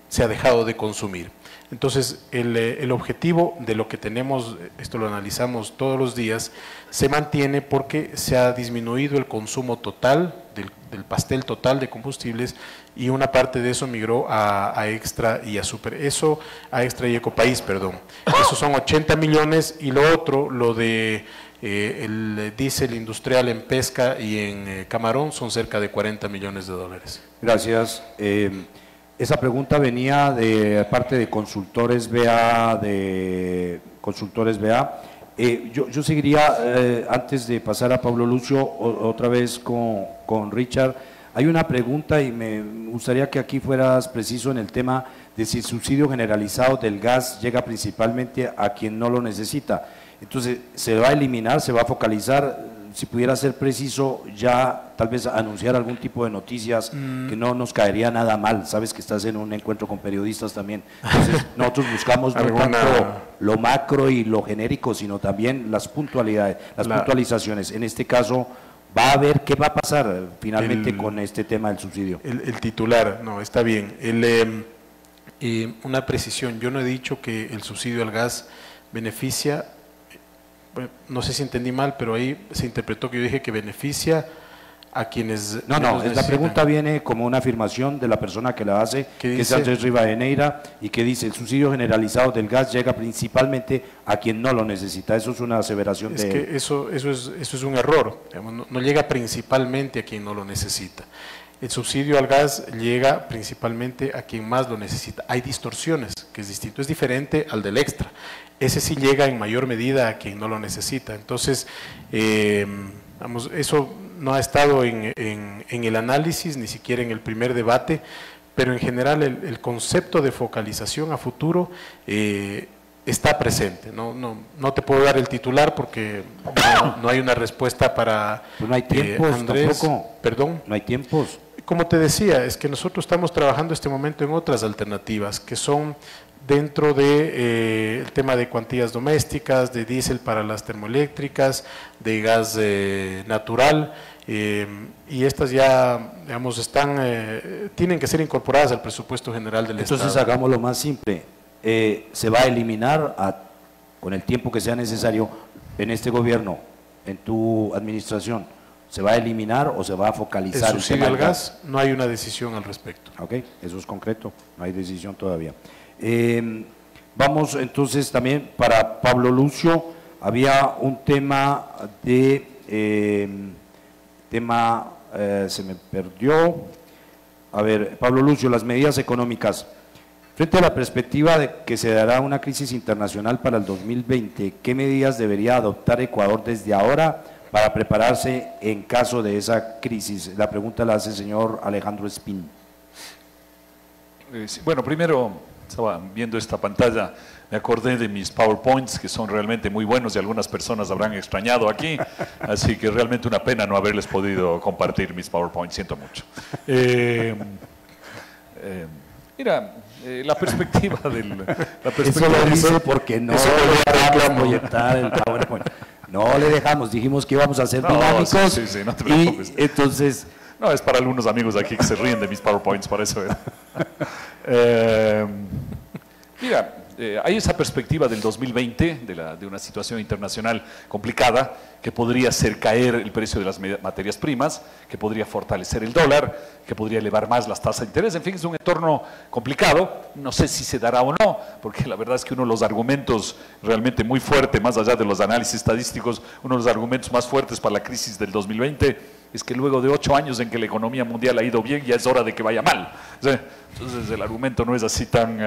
se ha dejado de consumir. Entonces, el objetivo de lo que tenemos, esto lo analizamos todos los días, se mantiene porque se ha disminuido el consumo total, del pastel total de combustibles, y una parte de eso migró a Extra y a Super. Eso, a Extra y Ecopaís, perdón. Esos son 80 millones, y lo otro, lo de el diésel industrial en pesca y en camarón, son cerca de 40 millones de dólares. Gracias. Esa pregunta venía de parte de Consultores BA, yo seguiría, antes de pasar a Pablo Lucio, otra vez con Richard. Hay una pregunta y me gustaría que aquí fueras preciso en el tema de si el subsidio generalizado del gas llega principalmente a quien no lo necesita. Entonces, ¿se va a eliminar, se va a focalizar? Si pudiera ser preciso, ya tal vez anunciar algún tipo de noticias que no nos caería nada mal. Sabes que estás en un encuentro con periodistas también. Entonces, nosotros buscamos no tanto lo macro y lo genérico, sino también las puntualidades, puntualizaciones. En este caso, va a ver qué va a pasar finalmente con este tema del subsidio. El titular, no, está bien. Una precisión, yo no he dicho que el subsidio al gas beneficia. No sé si entendí mal, pero ahí se interpretó que yo dije que beneficia a quienes No, la pregunta viene como una afirmación de la persona que la hace, que es Andrés Rivadeneira, y que dice: el subsidio generalizado del gas llega principalmente a quien no lo necesita. Eso es una aseveración de... que eso es un error, digamos, no llega principalmente a quien no lo necesita. El subsidio al gas llega principalmente a quien más lo necesita. Hay distorsiones, que es distinto, es diferente al del Extra. Ese sí llega en mayor medida a quien no lo necesita. Entonces, vamos, eso no ha estado en el análisis, ni siquiera en el primer debate, pero en general el concepto de focalización a futuro está presente. No te puedo dar el titular porque no hay una respuesta para pues no hay tiempos, Andrés. Tampoco. ¿Perdón? No hay tiempos. Como te decía, es que nosotros estamos trabajando este momento en otras alternativas que son dentro de el tema de cuantías domésticas, de diésel para las termoeléctricas, de gas natural, y estas ya, digamos, tienen que ser incorporadas al presupuesto general del Estado. Entonces hagámoslo más simple, se va a eliminar con el tiempo que sea necesario en este gobierno, en tu administración. ¿Se va a eliminar o se va a focalizar? El subsidio al gas, no hay una decisión al respecto. Ok, eso es concreto, no hay decisión todavía. Vamos entonces también para Pablo Lucio, había un tema se me perdió. A ver, Pablo Lucio, las medidas económicas. Frente a la perspectiva de que se dará una crisis internacional para el 2020, ¿qué medidas debería adoptar Ecuador desde ahora para prepararse en caso de esa crisis? La pregunta la hace el señor Alejandro Espín. Bueno, primero, estaba viendo esta pantalla, me acordé de mis PowerPoints, que son realmente muy buenos y algunas personas habrán extrañado aquí, así que realmente una pena no haberles podido compartir mis PowerPoints, siento mucho. Mira, la perspectiva del... Eso lo dice porque no le dejamos proyectar el PowerPoint. No le dejamos, dijimos que íbamos a ser dinámicos. Sí, no te preocupes. Y entonces... No, es para algunos amigos aquí que se ríen de mis PowerPoints, por eso. Mira, hay esa perspectiva del 2020, de una situación internacional complicada, que podría hacer caer el precio de las materias primas, que podría fortalecer el dólar, que podría elevar más las tasas de interés. En fin, es un entorno complicado. No sé si se dará o no, porque la verdad es que uno de los argumentos realmente muy fuerte, más allá de los análisis estadísticos, uno de los argumentos más fuertes para la crisis del 2020 es que luego de 8 años en que la economía mundial ha ido bien, ya es hora de que vaya mal. ¿Sí? Entonces el argumento no es así tan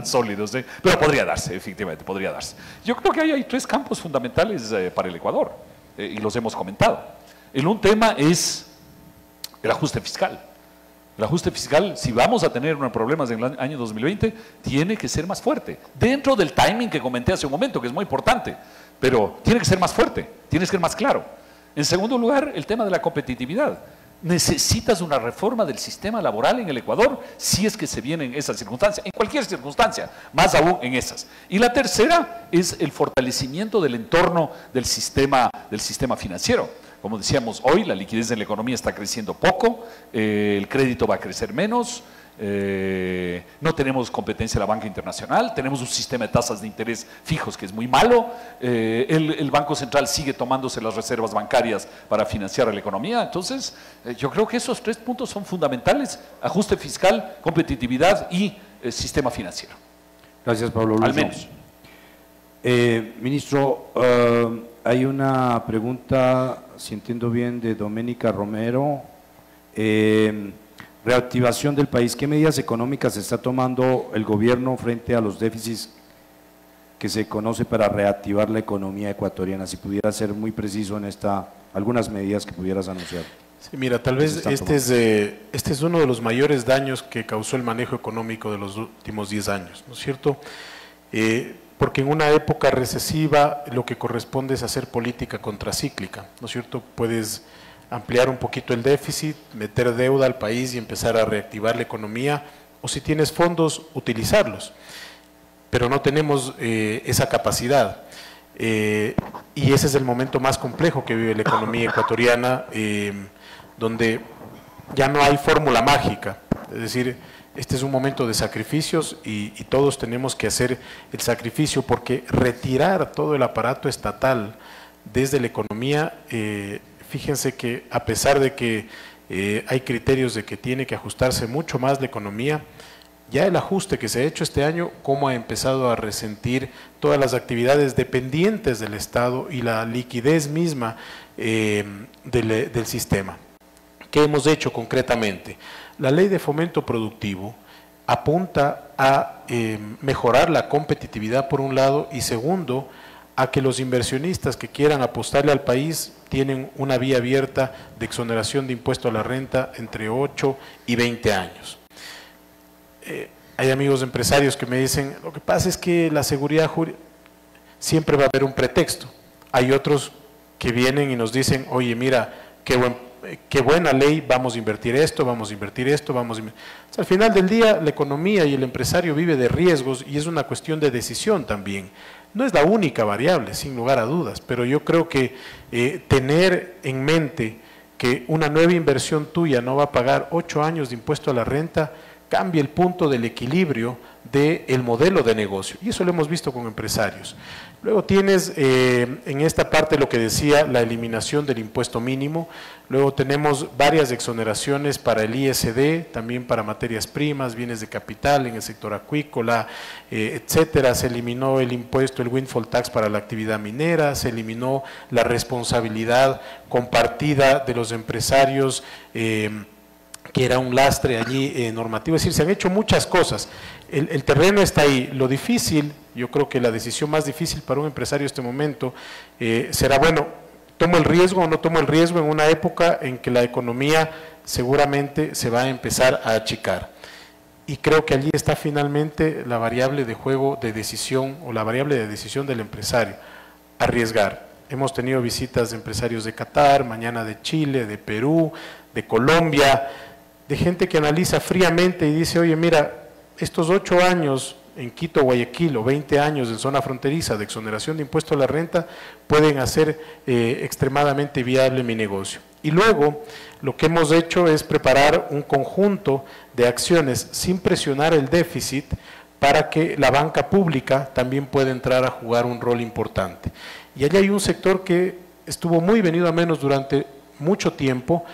sólido, ¿sí? Pero podría darse, efectivamente, podría darse. Yo creo que hay 3 campos fundamentales para el Ecuador, y los hemos comentado. Un tema es el ajuste fiscal. El ajuste fiscal, si vamos a tener problemas en el año 2020, tiene que ser más fuerte. Dentro del timing que comenté hace un momento, que es muy importante, pero tiene que ser más fuerte, tiene que ser más claro. En segundo lugar, el tema de la competitividad. Necesitas una reforma del sistema laboral en el Ecuador si es que se vienen esas circunstancias, en cualquier circunstancia, más aún en esas. Y la tercera es el fortalecimiento del entorno del sistema financiero. Como decíamos hoy, la liquidez en la economía está creciendo poco, el crédito va a crecer menos, no tenemos competencia en la banca internacional, tenemos un sistema de tasas de interés fijos que es muy malo, el Banco Central sigue tomándose las reservas bancarias para financiar a la economía. Entonces, yo creo que esos 3 puntos son fundamentales: ajuste fiscal, competitividad y sistema financiero. Gracias, Pablo Lucio. Al menos. Ministro, hay una pregunta, si entiendo bien, de Doménica Romero. Reactivación del país. ¿Qué medidas económicas está tomando el gobierno frente a los déficits que se conoce para reactivar la economía ecuatoriana? Si pudiera ser muy preciso en algunas medidas que pudieras anunciar. Sí, mira, tal vez este es uno de los mayores daños que causó el manejo económico de los últimos 10 años, ¿no es cierto? Porque en una época recesiva lo que corresponde es hacer política contracíclica, ¿no es cierto? Puedes ampliar un poquito el déficit, meter deuda al país y empezar a reactivar la economía, o si tienes fondos, utilizarlos. Pero no tenemos esa capacidad. Y ese es el momento más complejo que vive la economía ecuatoriana, donde ya no hay fórmula mágica. Es decir, este es un momento de sacrificios y todos tenemos que hacer el sacrificio, porque retirar todo el aparato estatal desde la economía, fíjense que a pesar de que hay criterios de que tiene que ajustarse mucho más la economía, ya el ajuste que se ha hecho este año, cómo ha empezado a resentir todas las actividades dependientes del Estado y la liquidez misma del sistema. ¿Qué hemos hecho concretamente? La ley de fomento productivo apunta a mejorar la competitividad por un lado, y segundo, a que los inversionistas que quieran apostarle al país tienen una vía abierta de exoneración de impuesto a la renta entre 8 y 20 años. Hay amigos empresarios que me dicen, lo que pasa es que la seguridad jurídica, siempre va a haber un pretexto. Hay otros que vienen y nos dicen, oye, mira, qué buena ley, vamos a invertir esto, vamos a invertir esto, vamos a invertir. O sea, al final del día, la economía y el empresario vive de riesgos y es una cuestión de decisión también. No es la única variable, sin lugar a dudas, pero yo creo que tener en mente que una nueva inversión tuya no va a pagar 8 años de impuesto a la renta, cambia el punto del equilibrio del modelo de negocio, y eso lo hemos visto con empresarios. Luego tienes en esta parte lo que decía, la eliminación del impuesto mínimo. Luego tenemos varias exoneraciones para el ISD, también para materias primas, bienes de capital en el sector acuícola, etcétera. Se eliminó el impuesto, el windfall tax para la actividad minera, se eliminó la responsabilidad compartida de los empresarios, que era un lastre allí normativo. Es decir, se han hecho muchas cosas. El terreno está ahí. Lo difícil, yo creo que la decisión más difícil para un empresario en este momento será, bueno, ¿tomo el riesgo o no tomo el riesgo en una época en que la economía seguramente se va a empezar a achicar? Y creo que allí está finalmente la variable de juego de decisión, o la variable de decisión del empresario: arriesgar. Hemos tenido visitas de empresarios de Qatar, mañana de Chile, de Perú, de Colombia, de gente que analiza fríamente y dice, oye, mira, estos 8 años en Quito, Guayaquil, o 20 años en zona fronteriza de exoneración de impuesto a la renta pueden hacer extremadamente viable mi negocio. Y luego lo que hemos hecho es preparar un conjunto de acciones sin presionar el déficit para que la banca pública también pueda entrar a jugar un rol importante. Y allí hay un sector que estuvo muy venido a menos durante mucho tiempo,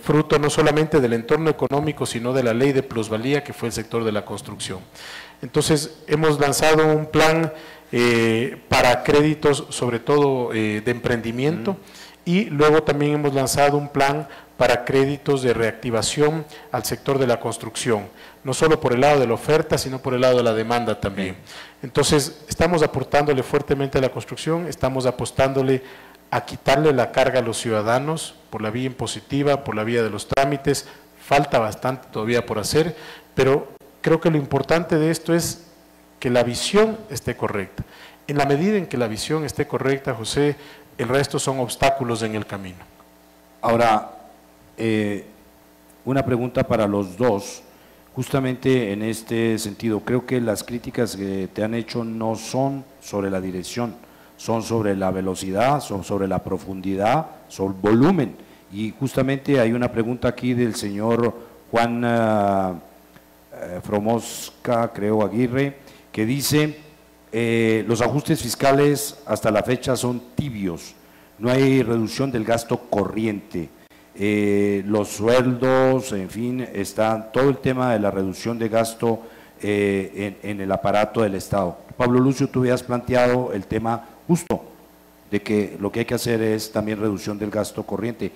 fruto no solamente del entorno económico, sino de la ley de plusvalía, que fue el sector de la construcción. Entonces, hemos lanzado un plan para créditos, sobre todo de emprendimiento, y luego también hemos lanzado un plan para créditos de reactivación al sector de la construcción, no solo por el lado de la oferta, sino por el lado de la demanda también. Entonces, estamos aportándole fuertemente a la construcción, estamos apostándole a quitarle la carga a los ciudadanos por la vía impositiva, por la vía de los trámites. Falta bastante todavía por hacer, pero creo que lo importante de esto es que la visión esté correcta. En la medida en que la visión esté correcta, José, el resto son obstáculos en el camino. Ahora, una pregunta para los dos, justamente en este sentido. Creo que las críticas que te han hecho no son sobre la dirección, son sobre la velocidad, son sobre la profundidad, sobre el volumen. Y justamente hay una pregunta aquí del señor Juan Fromosca, creo, Aguirre, que dice, los ajustes fiscales hasta la fecha son tibios, no hay reducción del gasto corriente. Los sueldos, en fin, está todo el tema de la reducción de gasto en el aparato del Estado. Pablo Lucio, tú habías planteado el tema justo de que lo que hay que hacer es también reducción del gasto corriente.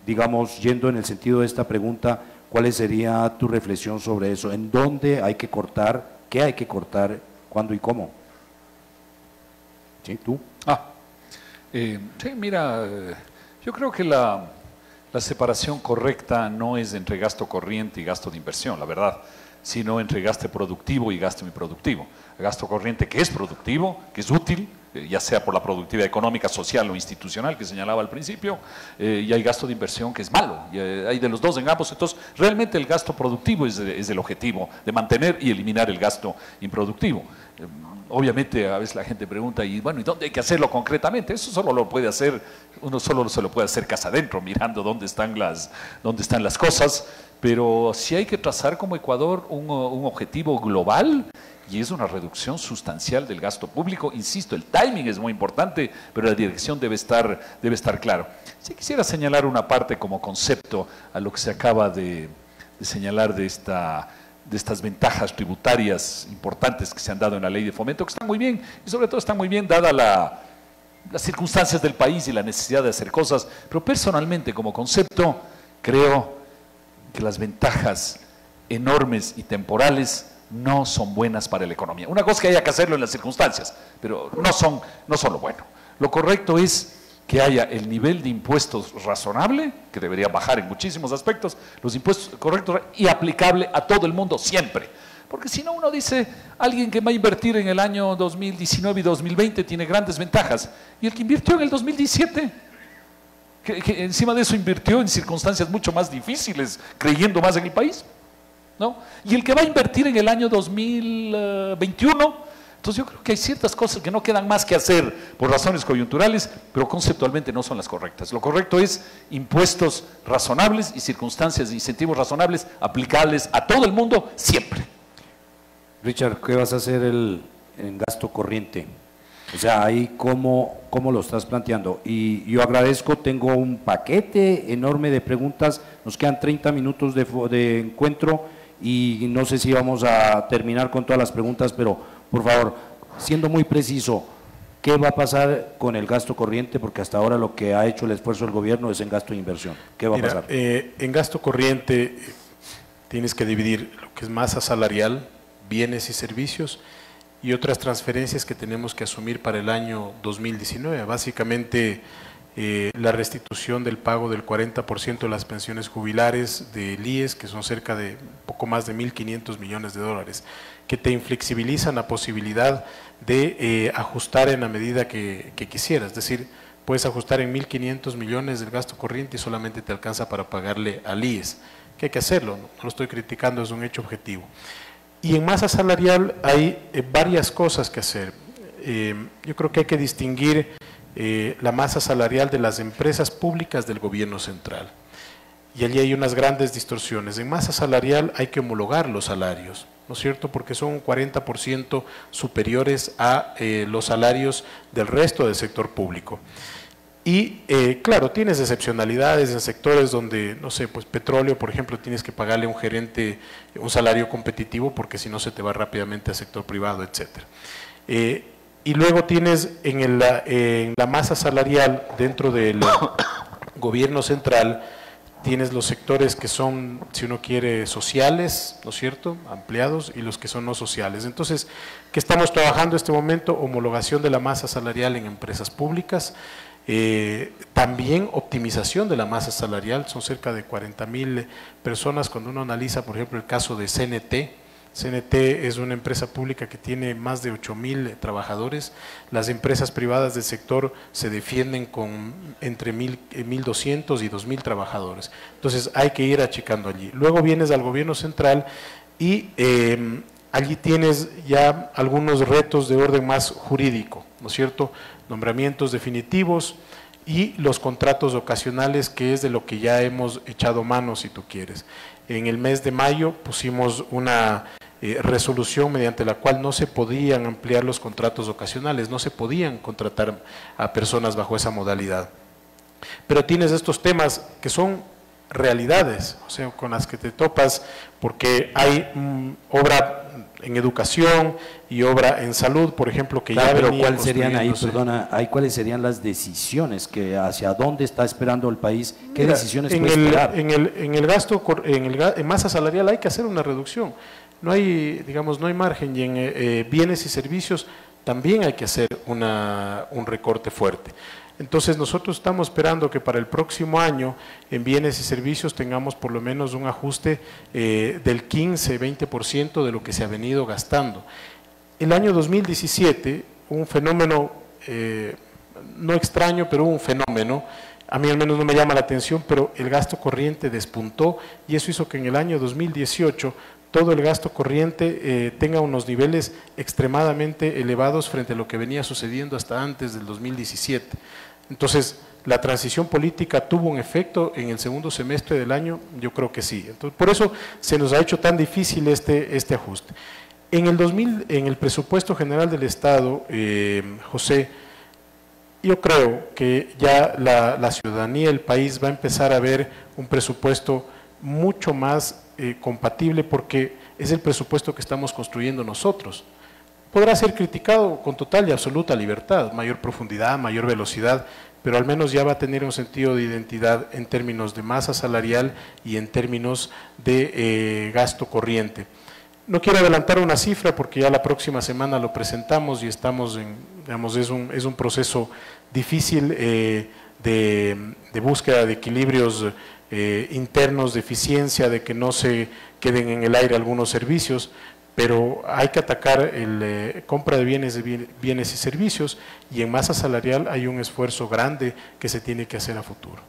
Digamos, yendo en el sentido de esta pregunta, ¿cuál sería tu reflexión sobre eso? ¿En dónde hay que cortar? ¿Qué hay que cortar? ¿Cuándo y cómo? ¿Sí? ¿Tú? Sí, mira, yo creo que la separación correcta no es entre gasto corriente y gasto de inversión, la verdad, sino entre gasto productivo y gasto improductivo. Gasto corriente que es productivo, que es útil, ya sea por la productividad económica, social o institucional que señalaba al principio, y hay gasto de inversión que es malo, y hay de los dos en ambos. Entonces, realmente el gasto productivo es el objetivo de mantener y eliminar el gasto improductivo. Obviamente, a veces la gente pregunta, y bueno, ¿y dónde hay que hacerlo concretamente? Eso solo lo puede hacer, uno solo se lo puede hacer casa adentro, mirando dónde están las cosas, pero sí hay que trazar como Ecuador un objetivo global, y es una reducción sustancial del gasto público. Insisto, el timing es muy importante, pero la dirección debe estar claro. Sí quisiera señalar una parte como concepto a lo que se acaba de señalar de estas ventajas tributarias importantes que se han dado en la ley de fomento, que están muy bien, y sobre todo están muy bien dadas las circunstancias del país y la necesidad de hacer cosas, pero personalmente como concepto creo que las ventajas enormes y temporales no son buenas para la economía. Una cosa es que haya que hacerlo en las circunstancias, pero no son lo bueno. Lo correcto es que haya el nivel de impuestos razonable, que debería bajar en muchísimos aspectos, los impuestos correctos y aplicable a todo el mundo siempre. Porque si no, uno dice, alguien que va a invertir en el año 2019 y 2020 tiene grandes ventajas, y el que invirtió en el 2017, que encima de eso invirtió en circunstancias mucho más difíciles, creyendo más en el país, ¿no? Y el que va a invertir en el año 2021, entonces yo creo que hay ciertas cosas que no quedan más que hacer por razones coyunturales, pero conceptualmente no son las correctas. Lo correcto es impuestos razonables y circunstancias de incentivos razonables aplicables a todo el mundo siempre. Richard, ¿qué vas a hacer en gasto corriente? O sea, ahí cómo lo estás planteando. Y yo agradezco, tengo un paquete enorme de preguntas, nos quedan 30 minutos de encuentro y no sé si vamos a terminar con todas las preguntas, pero por favor, siendo muy preciso, ¿qué va a pasar con el gasto corriente? Porque hasta ahora lo que ha hecho el esfuerzo del gobierno es en gasto de inversión. ¿Qué va a pasar? En gasto corriente tienes que dividir lo que es masa salarial, bienes y servicios, y otras transferencias que tenemos que asumir para el año 2019. Básicamente, la restitución del pago del 40% de las pensiones jubilares del IES, que son cerca de poco más de 1.500 millones de dólares, que te inflexibilizan la posibilidad de ajustar en la medida que quisieras. Es decir, puedes ajustar en 1.500 millones del gasto corriente y solamente te alcanza para pagarle al IES, que hay que hacerlo, no lo estoy criticando, es un hecho objetivo. Y en masa salarial hay varias cosas que hacer. Yo creo que hay que distinguir la masa salarial de las empresas públicas del gobierno central. Y allí hay unas grandes distorsiones. En masa salarial hay que homologar los salarios, ¿no es cierto? Porque son un 40% superiores a los salarios del resto del sector público. Y claro, tienes excepcionalidades en sectores donde, no sé, pues petróleo, por ejemplo, tienes que pagarle a un gerente un salario competitivo porque si no se te va rápidamente al sector privado, etcétera. Y luego tienes en la masa salarial dentro del gobierno central, tienes los sectores que son, si uno quiere, sociales, ¿no es cierto?, ampliados, y los que son no sociales. Entonces, ¿qué estamos trabajando en este momento? Homologación de la masa salarial en empresas públicas, también optimización de la masa salarial, son cerca de 40.000 personas. Cuando uno analiza, por ejemplo, el caso de CNT, CNT es una empresa pública que tiene más de 8.000 trabajadores. Las empresas privadas del sector se defienden con entre 1.200 y 2.000 trabajadores. Entonces hay que ir achicando allí. Luego vienes al gobierno central y allí tienes ya algunos retos de orden más jurídico, ¿no es cierto? Nombramientos definitivos y los contratos ocasionales, que es de lo que ya hemos echado mano, si tú quieres. En el mes de mayo pusimos una resolución mediante la cual no se podían ampliar los contratos ocasionales, no se podían contratar a personas bajo esa modalidad. Pero tienes estos temas que son realidades, o sea, con las que te topas, porque hay obra en educación y obra en salud, por ejemplo, que claro, ya pero ¿cuáles serían ahí, perdona, cuáles serían las decisiones que hacia dónde está esperando el país? ¿Qué decisiones puede esperar? En masa salarial hay que hacer una reducción. No hay, digamos, no hay margen, y en bienes y servicios también hay que hacer un recorte fuerte. Entonces nosotros estamos esperando que para el próximo año en bienes y servicios tengamos por lo menos un ajuste del 15-20% de lo que se ha venido gastando. El año 2017, un fenómeno no extraño, pero un fenómeno, a mí al menos no me llama la atención, pero el gasto corriente despuntó, y eso hizo que en el año 2018 todo el gasto corriente tenga unos niveles extremadamente elevados frente a lo que venía sucediendo hasta antes del 2017. Entonces, ¿la transición política tuvo un efecto en el segundo semestre del año? Yo creo que sí. Entonces, por eso se nos ha hecho tan difícil este ajuste. En el presupuesto general del Estado, José, yo creo que ya la ciudadanía, el país va a empezar a ver un presupuesto mucho más compatible, porque es el presupuesto que estamos construyendo nosotros. Podrá ser criticado con total y absoluta libertad, mayor profundidad, mayor velocidad, pero al menos ya va a tener un sentido de identidad en términos de masa salarial y en términos de gasto corriente. No quiero adelantar una cifra porque ya la próxima semana lo presentamos y estamos en, digamos, es un proceso difícil de búsqueda de equilibrios internos, de eficiencia, de que no se queden en el aire algunos servicios, pero hay que atacar la compra de bienes y servicios, y en masa salarial hay un esfuerzo grande que se tiene que hacer a futuro.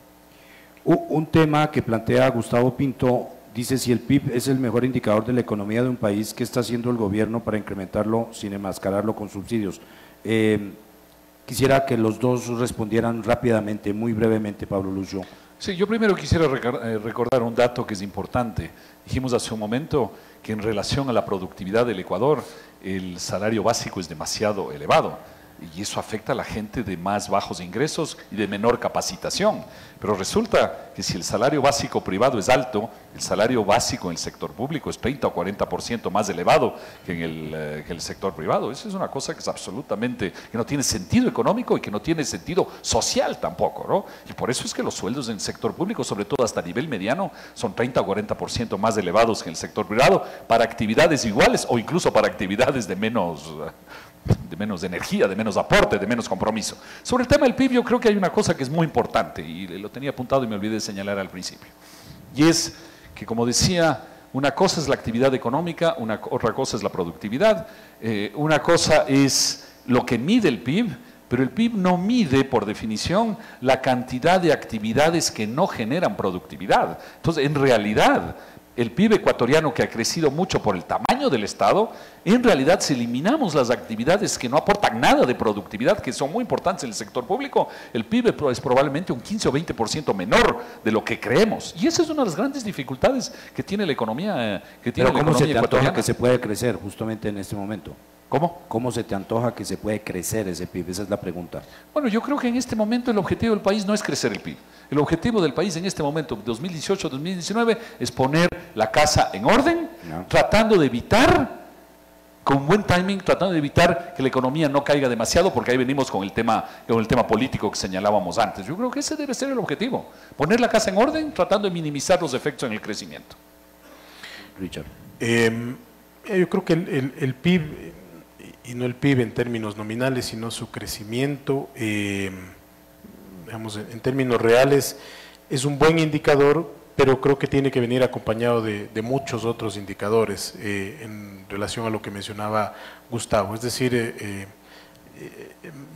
Un tema que plantea Gustavo Pinto, dice: si el PIB es el mejor indicador de la economía de un país, ¿qué está haciendo el gobierno para incrementarlo sin enmascararlo con subsidios? Quisiera que los dos respondieran rápidamente, muy brevemente, Pablo Lucio. Sí, yo primero quisiera recordar un dato que es importante. Dijimos hace un momento que en relación a la productividad del Ecuador, el salario básico es demasiado elevado, y eso afecta a la gente de más bajos ingresos y de menor capacitación. Pero resulta que si el salario básico privado es alto, el salario básico en el sector público es 30 o 40% más elevado que en el sector privado. Eso es una cosa que es absolutamente, que no tiene sentido económico y que no tiene sentido social tampoco, ¿no? Y por eso es que los sueldos en el sector público, sobre todo hasta nivel mediano, son 30 o 40% más elevados que en el sector privado, para actividades iguales o incluso para actividades de menos energía, de menos aporte, de menos compromiso. Sobre el tema del PIB, yo creo que hay una cosa que es muy importante, y lo tenía apuntado y me olvidé de señalar al principio, y es que, como decía, una cosa es la actividad económica, otra cosa es la productividad, una cosa es lo que mide el PIB, pero el PIB no mide, por definición, la cantidad de actividades que no generan productividad. Entonces, en realidad, el PIB ecuatoriano, que ha crecido mucho por el tamaño del Estado, en realidad, si eliminamos las actividades que no aportan nada de productividad, que son muy importantes en el sector público, el PIB es probablemente un 15 o 20% menor de lo que creemos. Y esa es una de las grandes dificultades que tiene la economía, Pero ¿cómo se te antoja que se puede crecer justamente en este momento? ¿Cómo? ¿Cómo se te antoja que se puede crecer ese PIB? Esa es la pregunta. Bueno, yo creo que en este momento el objetivo del país no es crecer el PIB. El objetivo del país en este momento, 2018-2019, es poner la casa en orden, tratando de evitar con buen timing, tratando de evitar que la economía no caiga demasiado, porque ahí venimos con el tema político que señalábamos antes. Yo creo que ese debe ser el objetivo, poner la casa en orden, tratando de minimizar los efectos en el crecimiento. Richard. Yo creo que el PIB, y no el PIB en términos nominales, sino su crecimiento, digamos, en términos reales, es un buen indicador, pero creo que tiene que venir acompañado de muchos otros indicadores en relación a lo que mencionaba Gustavo. Es decir,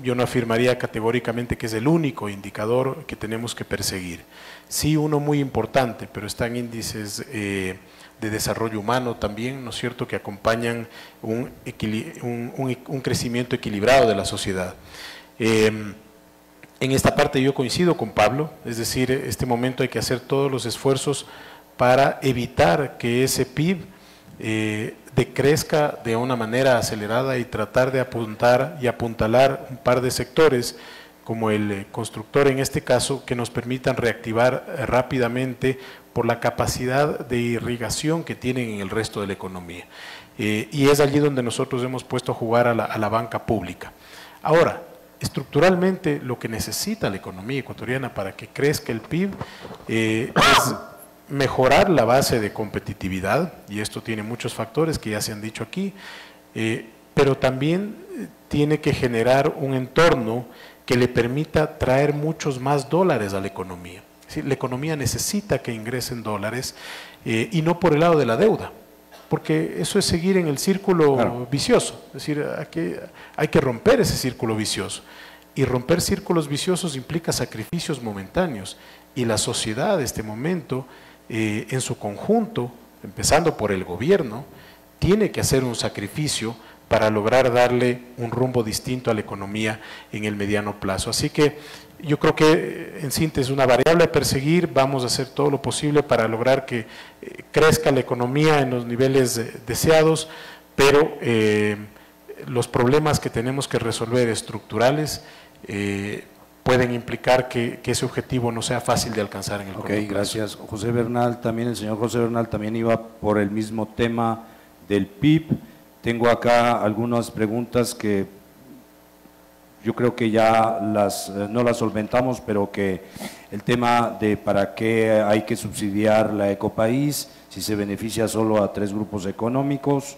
yo no afirmaría categóricamente que es el único indicador que tenemos que perseguir. Sí, uno muy importante, pero están índices de desarrollo humano también, ¿no es cierto?, que acompañan un crecimiento equilibrado de la sociedad. En esta parte yo coincido con Pablo, es decir, este momento hay que hacer todos los esfuerzos para evitar que ese PIB decrezca de una manera acelerada y tratar de apuntar y apuntalar un par de sectores, como el constructor en este caso, que nos permitan reactivar rápidamente por la capacidad de irrigación que tienen en el resto de la economía. Y es allí donde nosotros hemos puesto a jugar a la banca pública. Ahora, estructuralmente lo que necesita la economía ecuatoriana para que crezca el PIB es mejorar la base de competitividad, y esto tiene muchos factores que ya se han dicho aquí, pero también tiene que generar un entorno que le permita traer muchos más dólares a la economía. Es decir, la economía necesita que ingresen dólares y no por el lado de la deuda, porque eso es seguir en el círculo vicioso. Es decir, hay que romper ese círculo vicioso, y romper círculos viciosos implica sacrificios momentáneos, y la sociedad de este momento, en su conjunto, empezando por el gobierno, tiene que hacer un sacrificio para lograr darle un rumbo distinto a la economía en el mediano plazo. Así que yo creo que, en síntesis, una variable a perseguir. Vamos a hacer todo lo posible para lograr que crezca la economía en los niveles deseados, pero los problemas que tenemos que resolver estructurales pueden implicar que ese objetivo no sea fácil de alcanzar en el corto plazo. Gracias. José Bernal, también el señor José Bernal también iba por el mismo tema del PIB. Tengo acá algunas preguntas que yo creo que ya no las solventamos, pero que el tema de para qué hay que subsidiar la Ecopaís, si se beneficia solo a 3 grupos económicos,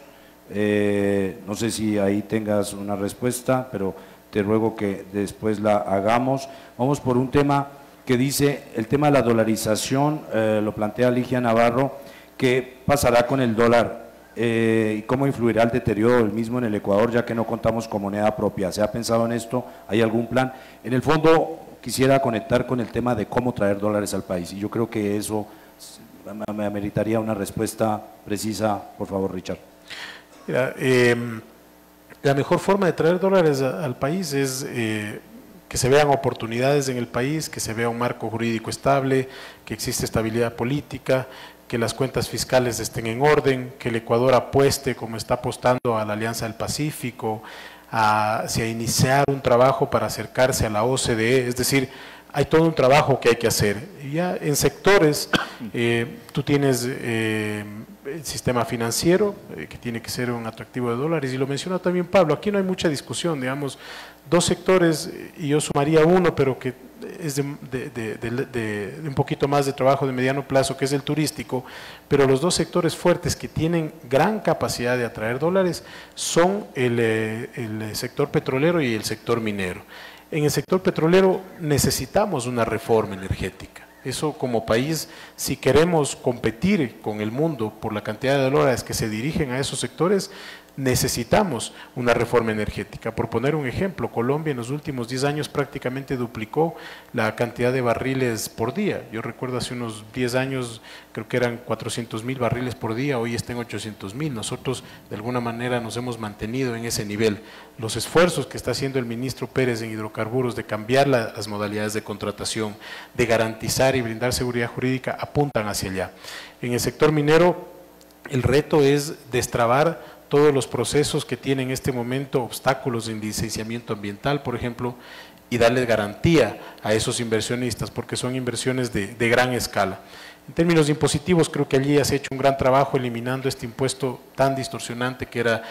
no sé si ahí tengas una respuesta, pero te ruego que después la hagamos. Vamos por un tema que dice, el tema de la dolarización, lo plantea Ligia Navarro, ¿qué pasará con el dólar? ¿Y cómo influirá el deterioro del mismo en el Ecuador, ya que no contamos con moneda propia? ¿Se ha pensado en esto? ¿Hay algún plan? En el fondo, quisiera conectar con el tema de cómo traer dólares al país, y yo creo que eso me ameritaría una respuesta precisa. Por favor, Richard. Mira, la mejor forma de traer dólares al país es que se vean oportunidades en el país, que se vea un marco jurídico estable, que existe estabilidad política, que las cuentas fiscales estén en orden, que el Ecuador apueste, como está apostando, a la Alianza del Pacífico, hacia iniciar un trabajo para acercarse a la OCDE. Es decir, hay todo un trabajo que hay que hacer. Y ya en sectores, tú tienes el sistema financiero, que tiene que ser un atractivo de dólares, y lo menciona también Pablo. Aquí no hay mucha discusión, digamos, 2 sectores, y yo sumaría uno, pero que es de un poquito más de trabajo de mediano plazo, que es el turístico, pero los 2 sectores fuertes que tienen gran capacidad de atraer dólares son el sector petrolero y el sector minero. En el sector petrolero necesitamos una reforma energética. Eso, como país, si queremos competir con el mundo por la cantidad de dólares que se dirigen a esos sectores, necesitamos una reforma energética. Por poner un ejemplo, Colombia en los últimos 10 años prácticamente duplicó la cantidad de barriles por día. Yo recuerdo hace unos 10 años, creo que eran 400.000 barriles por día, hoy está en 800.000. Nosotros de alguna manera nos hemos mantenido en ese nivel. Los esfuerzos que está haciendo el ministro Pérez en hidrocarburos de cambiar las modalidades de contratación, de garantizar y brindar seguridad jurídica, apuntan hacia allá. En el sector minero, el reto es destrabar todos los procesos que tienen en este momento obstáculos en licenciamiento ambiental, por ejemplo, y darle garantía a esos inversionistas, porque son inversiones de gran escala. En términos impositivos, creo que allí has hecho un gran trabajo eliminando este impuesto tan distorsionante que era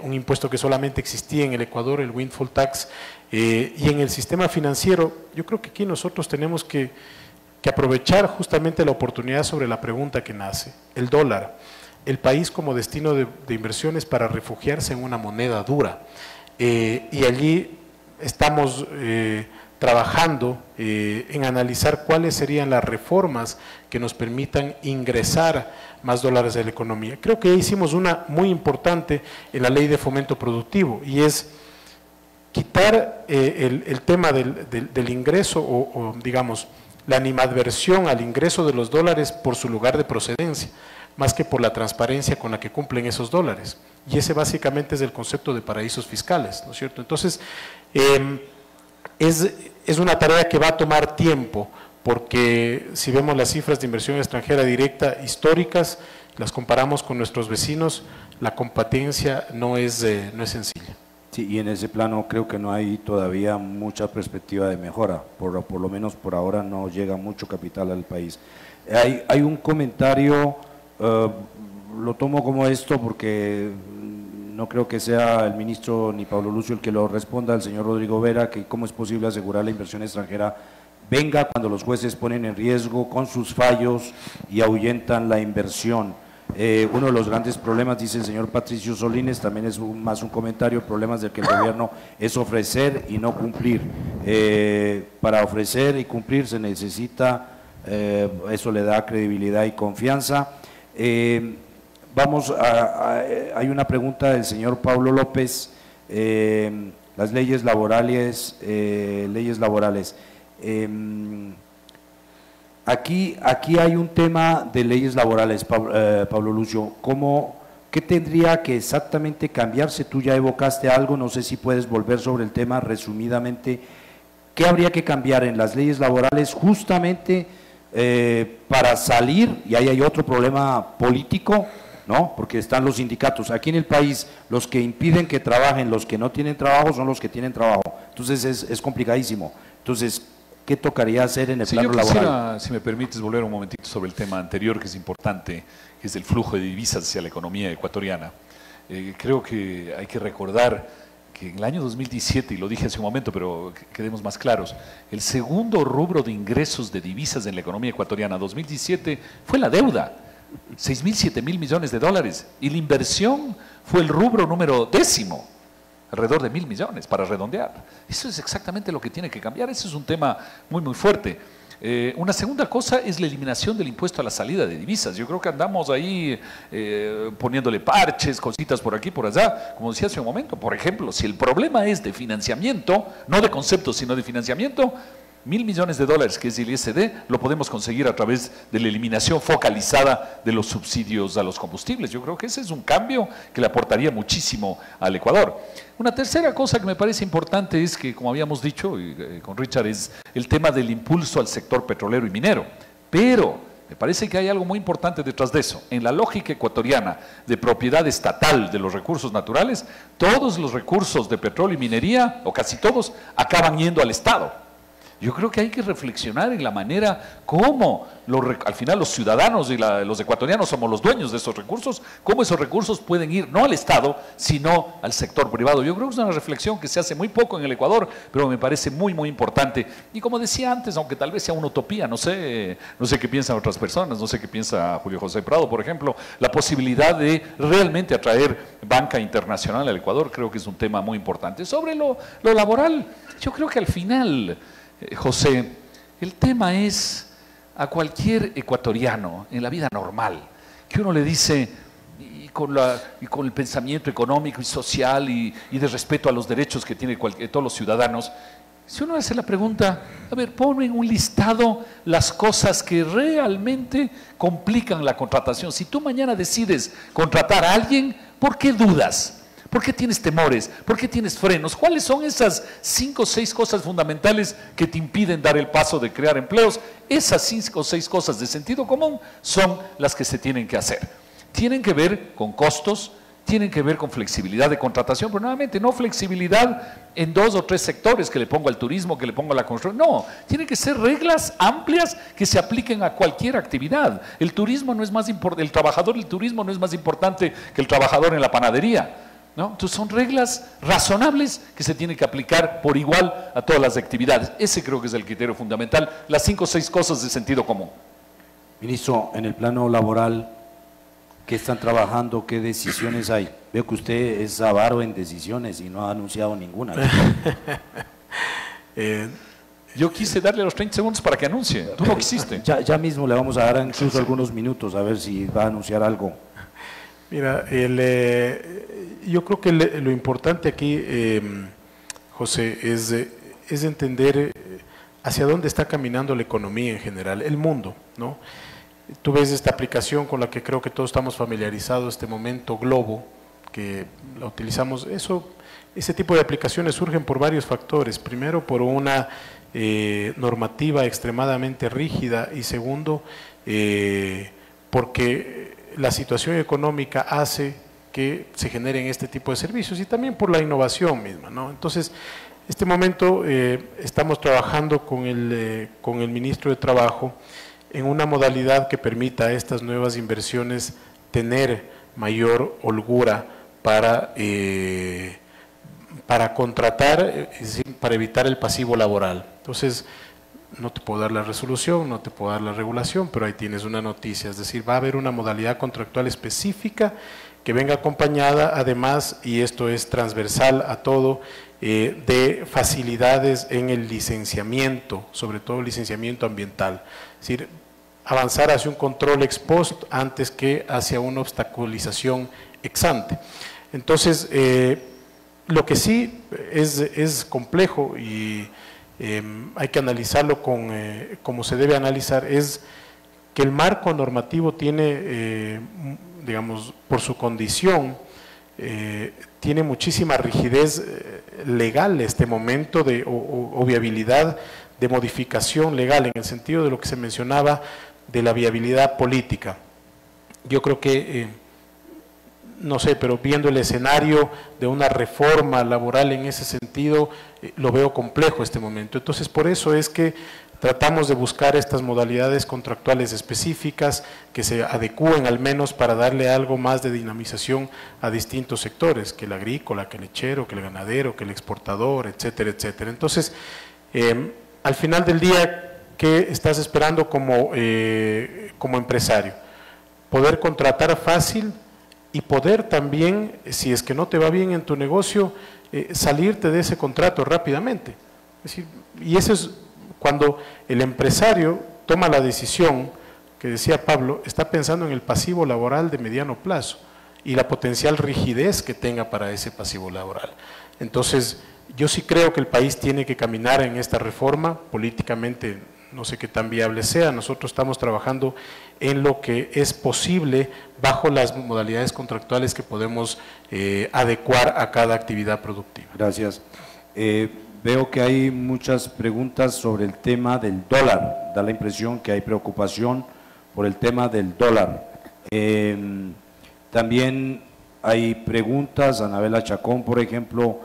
un impuesto que solamente existía en el Ecuador, el windfall tax, y en el sistema financiero. Yo creo que aquí nosotros tenemos que aprovechar justamente la oportunidad sobre la pregunta que nace, el dólar, el país como destino de inversiones para refugiarse en una moneda dura. Y allí estamos trabajando en analizar cuáles serían las reformas que nos permitan ingresar más dólares a la economía. Creo que hicimos una muy importante en la ley de fomento productivo, y es quitar el tema del ingreso o digamos la animadversión al ingreso de los dólares por su lugar de procedencia, más que por la transparencia con la que cumplen esos dólares. Y ese básicamente es el concepto de paraísos fiscales, ¿no es cierto? Entonces, es una tarea que va a tomar tiempo, porque si vemos las cifras de inversión extranjera directa históricas, las comparamos con nuestros vecinos, la competencia no es sencilla. Sí, y en ese plano creo que no hay todavía mucha perspectiva de mejora, por lo menos por ahora no llega mucho capital al país. Hay un comentario, lo tomo como esto porque no creo que sea el ministro ni Pablo Lucio el que lo responda, el señor Rodrigo Vera, que cómo es posible asegurar la inversión extranjera venga cuando los jueces ponen en riesgo con sus fallos y ahuyentan la inversión. Uno de los grandes problemas, dice el señor Patricio Solines, también es más un comentario, problemas de que el gobierno es ofrecer y no cumplir. Para ofrecer y cumplir se necesita, eso le da credibilidad y confianza. Hay una pregunta del señor Pablo López, las leyes laborales. Aquí hay un tema de leyes laborales, Pablo Lucio. ¿Qué tendría que exactamente cambiarse? Tú ya evocaste algo, no sé si puedes volver sobre el tema resumidamente. ¿Qué habría que cambiar en las leyes laborales justamente para salir? Y ahí hay otro problema político, ¿no? Porque están los sindicatos. Aquí en el país, los que impiden que trabajen, los que no tienen trabajo, son los que tienen trabajo. Entonces es complicadísimo. Entonces, ¿qué tocaría hacer en el plano laboral? Si me permites volver un momentito sobre el tema anterior, que es importante, que es el flujo de divisas hacia la economía ecuatoriana. Creo que hay que recordar que en el año 2017, y lo dije hace un momento, pero quedemos más claros, el segundo rubro de ingresos de divisas en la economía ecuatoriana 2017 fue la deuda, 6.000, 7.000 millones de dólares, y la inversión fue el rubro número 10º, alrededor de 1.000 millones, para redondear. Eso es exactamente lo que tiene que cambiar, eso es un tema muy, muy fuerte. Una segunda cosa es la eliminación del impuesto a la salida de divisas. Yo creo que andamos ahí poniéndole parches, cositas por aquí, por allá, como decía hace un momento. Por ejemplo, si el problema es de financiamiento, no de conceptos, sino de financiamiento, 1.000 millones de dólares, que es el ISD, lo podemos conseguir a través de la eliminación focalizada de los subsidios a los combustibles. Yo creo que ese es un cambio que le aportaría muchísimo al Ecuador. Una tercera cosa que me parece importante es que, como habíamos dicho con Richard, es el tema del impulso al sector petrolero y minero. Pero me parece que hay algo muy importante detrás de eso. En la lógica ecuatoriana de propiedad estatal de los recursos naturales, todos los recursos de petróleo y minería, o casi todos, acaban yendo al Estado. Yo creo que hay que reflexionar en la manera como al final los ciudadanos y los ecuatorianos somos los dueños de esos recursos, cómo esos recursos pueden ir no al Estado, sino al sector privado. Yo creo que es una reflexión que se hace muy poco en el Ecuador, pero me parece muy, muy importante. Y como decía antes, aunque tal vez sea una utopía, no sé qué piensan otras personas, no sé qué piensa Julio José Prado, por ejemplo, la posibilidad de realmente atraer banca internacional al Ecuador, creo que es un tema muy importante. Sobre lo laboral, yo creo que al final, José, el tema es a cualquier ecuatoriano en la vida normal, que uno le dice, y con el pensamiento económico y social y de respeto a los derechos que tienen todos los ciudadanos, si uno hace la pregunta, a ver, pon en un listado las cosas que realmente complican la contratación. Si tú mañana decides contratar a alguien, ¿por qué dudas? ¿Por qué tienes temores? ¿Por qué tienes frenos? ¿Cuáles son esas 5 o 6 cosas fundamentales que te impiden dar el paso de crear empleos? Esas 5 o 6 cosas de sentido común son las que se tienen que hacer. Tienen que ver con costos, tienen que ver con flexibilidad de contratación, pero nuevamente no flexibilidad en 2 o 3 sectores que le pongo al turismo, que le pongo a la construcción, no, tienen que ser reglas amplias que se apliquen a cualquier actividad. El turismo no es más importante, el trabajador del turismo no es más importante que el trabajador en la panadería, ¿no? Entonces son reglas razonables que se tienen que aplicar por igual a todas las actividades. Ese creo que es el criterio fundamental, las 5 o 6 cosas de sentido común. Ministro, en el plano laboral, ¿qué están trabajando? ¿Qué decisiones hay? Veo que usted es avaro en decisiones y no ha anunciado ninguna. Yo quise darle los 30 segundos para que anuncie, tú no quisiste. Ya mismo le vamos a dar incluso algunos minutos a ver si va a anunciar algo. Mira, yo creo que lo importante aquí, José, es entender hacia dónde está caminando la economía en general, el mundo, ¿no? Tú ves esta aplicación con la que creo que todos estamos familiarizados, este momento Globo, que la utilizamos. Ese tipo de aplicaciones surgen por varios factores. Primero, por una normativa extremadamente rígida y segundo, porque la situación económica hace que se generen este tipo de servicios y también por la innovación misma, ¿no? Entonces, este momento estamos trabajando con el ministro de Trabajo en una modalidad que permita a estas nuevas inversiones tener mayor holgura para contratar, es decir, para evitar el pasivo laboral. Entonces, no te puedo dar la resolución, no te puedo dar la regulación, pero ahí tienes una noticia, es decir, va a haber una modalidad contractual específica que venga acompañada además, y esto es transversal a todo, de facilidades en el licenciamiento, sobre todo el licenciamiento ambiental. Es decir, avanzar hacia un control ex post antes que hacia una obstaculización ex ante. Entonces, lo que sí es complejo y hay que analizarlo como se debe analizar, es que el marco normativo tiene, digamos, por su condición, tiene muchísima rigidez legal este momento o viabilidad de modificación legal, en el sentido de lo que se mencionaba de la viabilidad política. Yo creo que, no sé, pero viendo el escenario de una reforma laboral en ese sentido, lo veo complejo este momento. Entonces, por eso es que tratamos de buscar estas modalidades contractuales específicas que se adecúen al menos para darle algo más de dinamización a distintos sectores, que el agrícola, que el lechero, que el ganadero, que el exportador, etcétera, etcétera. Entonces, al final del día, ¿qué estás esperando como empresario? Poder contratar fácil y poder también, si es que no te va bien en tu negocio, salirte de ese contrato rápidamente. Es decir, y eso es cuando el empresario toma la decisión, que decía Pablo, está pensando en el pasivo laboral de mediano plazo y la potencial rigidez que tenga para ese pasivo laboral. Entonces, yo sí creo que el país tiene que caminar en esta reforma, políticamente no sé qué tan viable sea, nosotros estamos trabajando en lo que es posible bajo las modalidades contractuales que podemos adecuar a cada actividad productiva. Gracias. Veo que hay muchas preguntas sobre el tema del dólar, da la impresión que hay preocupación por el tema del dólar. También hay preguntas, Anabela Chacón, por ejemplo,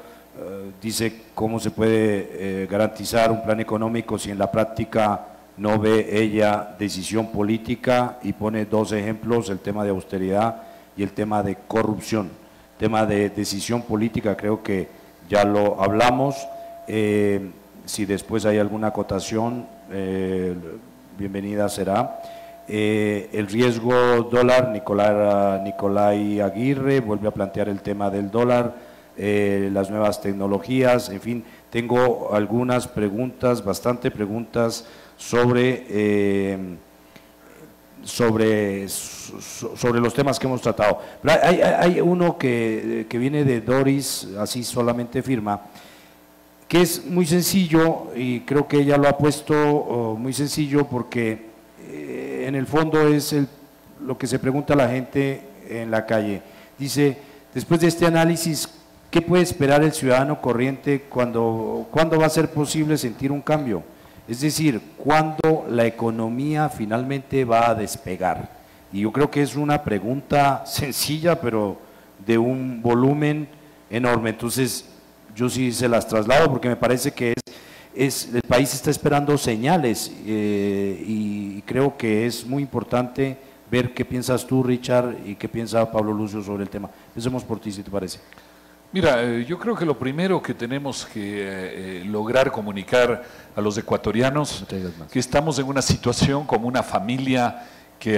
dice cómo se puede garantizar un plan económico si en la práctica no ve ella decisión política, y pone 2 ejemplos, el tema de austeridad y el tema de corrupción. Tema de decisión política creo que ya lo hablamos. Si después hay alguna acotación, bienvenida será. El riesgo dólar, Nicolai Aguirre vuelve a plantear el tema del dólar, las nuevas tecnologías, en fin, tengo algunas preguntas, bastante preguntas sobre los temas que hemos tratado. Pero hay uno que viene de Doris, así solamente firma, que es muy sencillo y creo que ella lo ha puesto muy sencillo porque en el fondo es lo que se pregunta a la gente en la calle. Dice, después de este análisis, ¿qué puede esperar el ciudadano corriente cuándo va a ser posible sentir un cambio? Es decir, ¿cuándo la economía finalmente va a despegar? Y yo creo que es una pregunta sencilla, pero de un volumen enorme. Entonces, yo sí se las traslado porque me parece que el país está esperando señales y creo que es muy importante ver qué piensas tú, Richard, y qué piensa Pablo Lucio sobre el tema. Empecemos por ti, si te parece. Mira, yo creo que lo primero que tenemos que lograr comunicar a los ecuatorianos que estamos en una situación como una familia que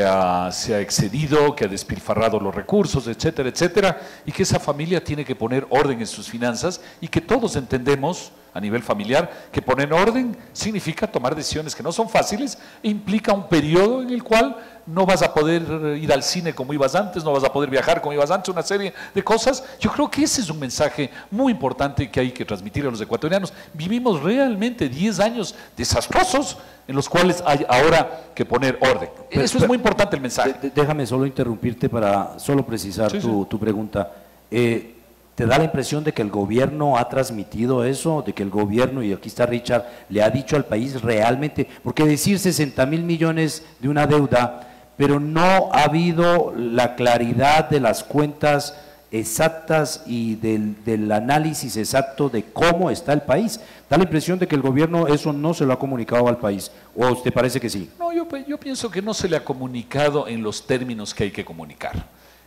se ha excedido, que ha despilfarrado los recursos, etcétera, etcétera, y que esa familia tiene que poner orden en sus finanzas y que todos entendemos a nivel familiar que poner orden significa tomar decisiones que no son fáciles e implica un periodo en el cual no vas a poder ir al cine como ibas antes, no vas a poder viajar como ibas antes, una serie de cosas. Yo creo que ese es un mensaje muy importante que hay que transmitir a los ecuatorianos. Vivimos realmente 10 años desastrosos en los cuales hay ahora que poner orden. Eso es muy importante el mensaje. Déjame solo interrumpirte para solo precisar tu pregunta. ¿Te da la impresión de que el gobierno ha transmitido eso, de que el gobierno, y aquí está Richard, le ha dicho al país realmente, porque decir 60.000 millones de una deuda, pero no ha habido la claridad de las cuentas exactas y del análisis exacto de cómo está el país? ¿Da la impresión de que el gobierno eso no se lo ha comunicado al país? ¿O te parece que sí? No, yo pienso que no se le ha comunicado en los términos que hay que comunicar.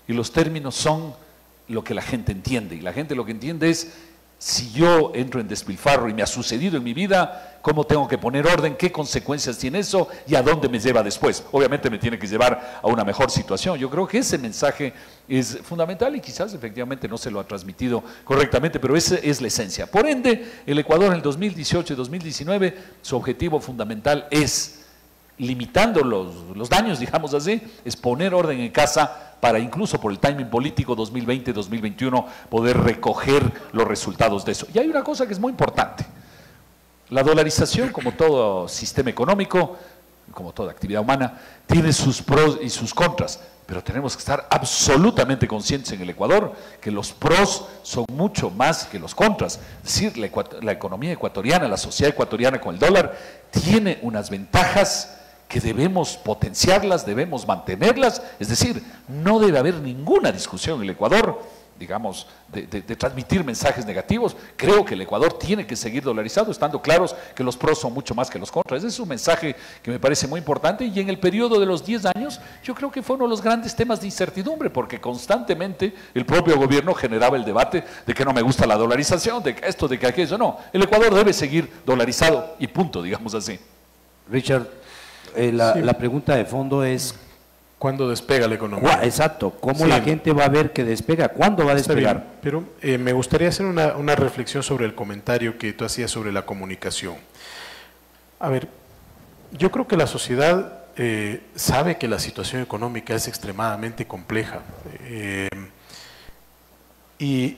Y los términos son lo que la gente entiende, y la gente lo que entiende es: si yo entro en despilfarro y me ha sucedido en mi vida, ¿cómo tengo que poner orden? ¿Qué consecuencias tiene eso? ¿Y a dónde me lleva después? Obviamente me tiene que llevar a una mejor situación. Yo creo que ese mensaje es fundamental y quizás efectivamente no se lo ha transmitido correctamente, pero esa es la esencia. Por ende, el Ecuador en el 2018 y 2019, su objetivo fundamental es, limitando los daños, digamos así, es poner orden en casa para, incluso por el timing político 2020-2021, poder recoger los resultados de eso. Y hay una cosa que es muy importante: la dolarización, como todo sistema económico, como toda actividad humana, tiene sus pros y sus contras, pero tenemos que estar absolutamente conscientes en el Ecuador que los pros son mucho más que los contras. Es decir, la economía ecuatoriana, la sociedad ecuatoriana con el dólar, tiene unas ventajas que debemos potenciarlas, debemos mantenerlas. Es decir, no debe haber ninguna discusión en el Ecuador, digamos, de transmitir mensajes negativos. Creo que el Ecuador tiene que seguir dolarizado, estando claros que los pros son mucho más que los contras. Ese es un mensaje que me parece muy importante, y en el periodo de los 10 años yo creo que fue uno de los grandes temas de incertidumbre, porque constantemente el propio gobierno generaba el debate de que no me gusta la dolarización, de que esto, de que aquello. No, el Ecuador debe seguir dolarizado y punto, digamos así. Richard, la pregunta de fondo es: ¿cuándo despega la economía? Exacto, ¿cómo la gente va a ver que despega? ¿Cuándo va a despegar? Bien, pero me gustaría hacer una reflexión sobre el comentario que tú hacías sobre la comunicación. A ver, yo creo que la sociedad sabe que la situación económica es extremadamente compleja, y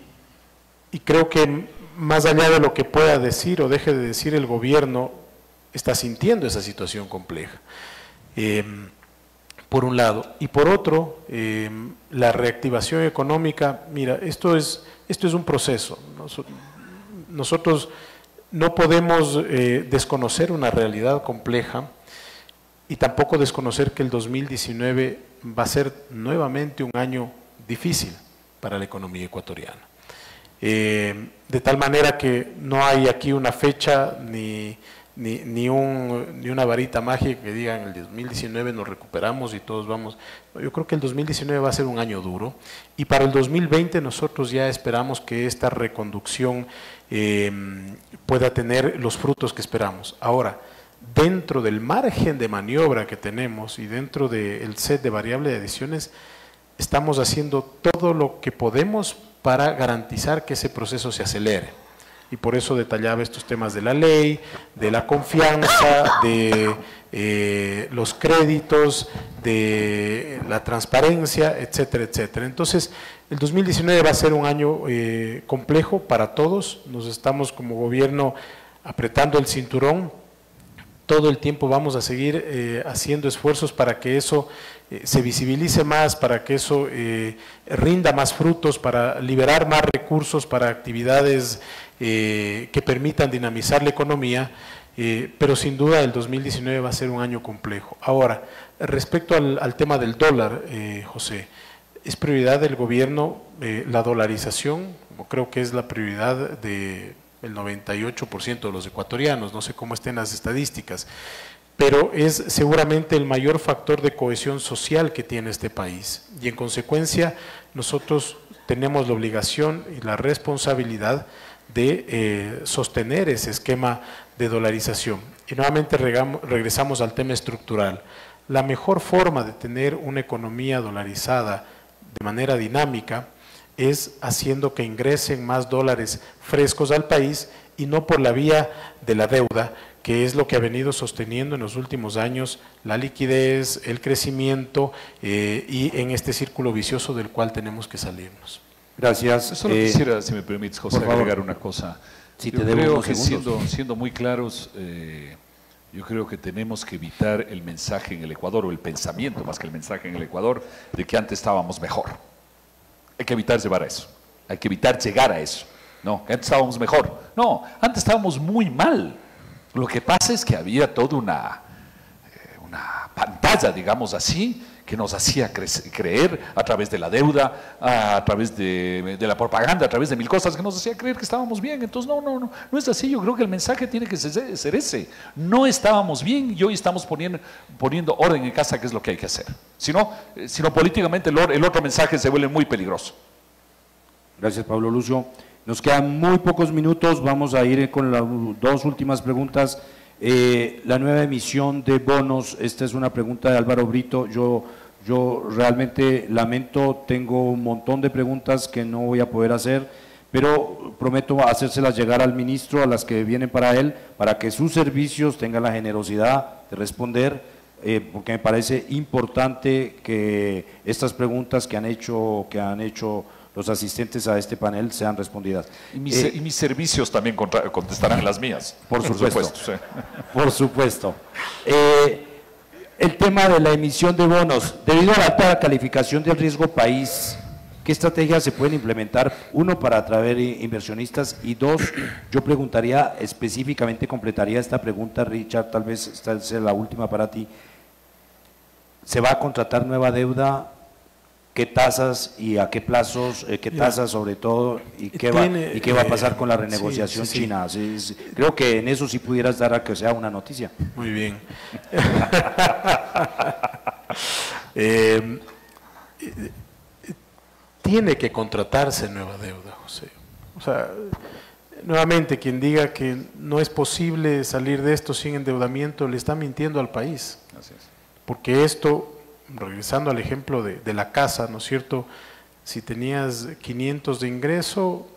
creo que más allá de lo que pueda decir o deje de decir el gobierno, está sintiendo esa situación compleja, por un lado. Y por otro, la reactivación económica, mira, esto es un proceso. Nosotros no podemos desconocer una realidad compleja, y tampoco desconocer que el 2019 va a ser nuevamente un año difícil para la economía ecuatoriana. De tal manera que no hay aquí una fecha ni una varita mágica que diga en el 2019 nos recuperamos y todos vamos. Yo creo que el 2019 va a ser un año duro, y para el 2020 nosotros ya esperamos que esta reconducción pueda tener los frutos que esperamos. Ahora, dentro del margen de maniobra que tenemos y dentro del set de variable de adiciones, estamos haciendo todo lo que podemos para garantizar que ese proceso se acelere. Y por eso detallaba estos temas de la ley, de la confianza, de los créditos, de la transparencia, etcétera, etcétera. Entonces, el 2019 va a ser un año complejo para todos. Nos estamos como gobierno apretando el cinturón. Todo el tiempo vamos a seguir haciendo esfuerzos para que eso se visibilice más, para que eso rinda más frutos, para liberar más recursos para actividades que permitan dinamizar la economía, pero sin duda el 2019 va a ser un año complejo. Ahora, respecto al tema del dólar, José, es prioridad del gobierno la dolarización, creo que es la prioridad del 98% de los ecuatorianos, no sé cómo estén las estadísticas, pero es seguramente el mayor factor de cohesión social que tiene este país. Y en consecuencia, nosotros tenemos la obligación y la responsabilidad de sostener ese esquema de dolarización. Y nuevamente regresamos al tema estructural. La mejor forma de tener una economía dolarizada de manera dinámica es haciendo que ingresen más dólares frescos al país y no por la vía de la deuda, que es lo que ha venido sosteniendo en los últimos años la liquidez, el crecimiento y en este círculo vicioso del cual tenemos que salirnos. Gracias. Solo quisiera, si me permites, José, agregar una cosa. Sí, yo creo que siendo muy claros, yo creo que tenemos que evitar el mensaje en el Ecuador, o el pensamiento más que el mensaje en el Ecuador, de que antes estábamos mejor. Hay que evitar llevar a eso, hay que evitar llegar a eso. No, que antes estábamos mejor. No, antes estábamos muy mal. Lo que pasa es que había toda una pantalla, digamos así, que nos hacía creer a través de la deuda, a través de la propaganda, a través de mil cosas que nos hacía creer que estábamos bien. Entonces, no es así. Yo creo que el mensaje tiene que ser ese. No estábamos bien y hoy estamos poniendo orden en casa, que es lo que hay que hacer. Si no políticamente el otro mensaje se vuelve muy peligroso. Gracias, Pablo Lucio. Nos quedan muy pocos minutos, vamos a ir con las dos últimas preguntas. La nueva emisión de bonos, esta es una pregunta de Álvaro Brito. Yo realmente lamento, tengo un montón de preguntas que no voy a poder hacer, pero prometo hacérselas llegar al ministro, a las que vienen para él, para que sus servicios tengan la generosidad de responder, porque me parece importante que estas preguntas que han hecho los asistentes a este panel sean respondidas. Y mis servicios también contestarán las mías. Por supuesto. Sí. Por supuesto. El tema de la emisión de bonos, debido a la alta calificación del riesgo país, ¿qué estrategias se pueden implementar? Uno, para atraer inversionistas, y dos, yo preguntaría específicamente, completaría esta pregunta, Richard, tal vez esta sea la última para ti. ¿Se va a contratar nueva deuda? ¿Qué tasas y a qué plazos, qué tasas sobre todo, y qué va a pasar con la renegociación china? Creo que en eso sí pudieras dar a que sea una noticia. Muy bien. Tiene que contratarse nueva deuda, José. O sea, nuevamente, quien diga que no es posible salir de esto sin endeudamiento, le está mintiendo al país. Gracias. Porque esto, regresando al ejemplo de la casa, ¿no es cierto? Si tenías 500 de ingreso,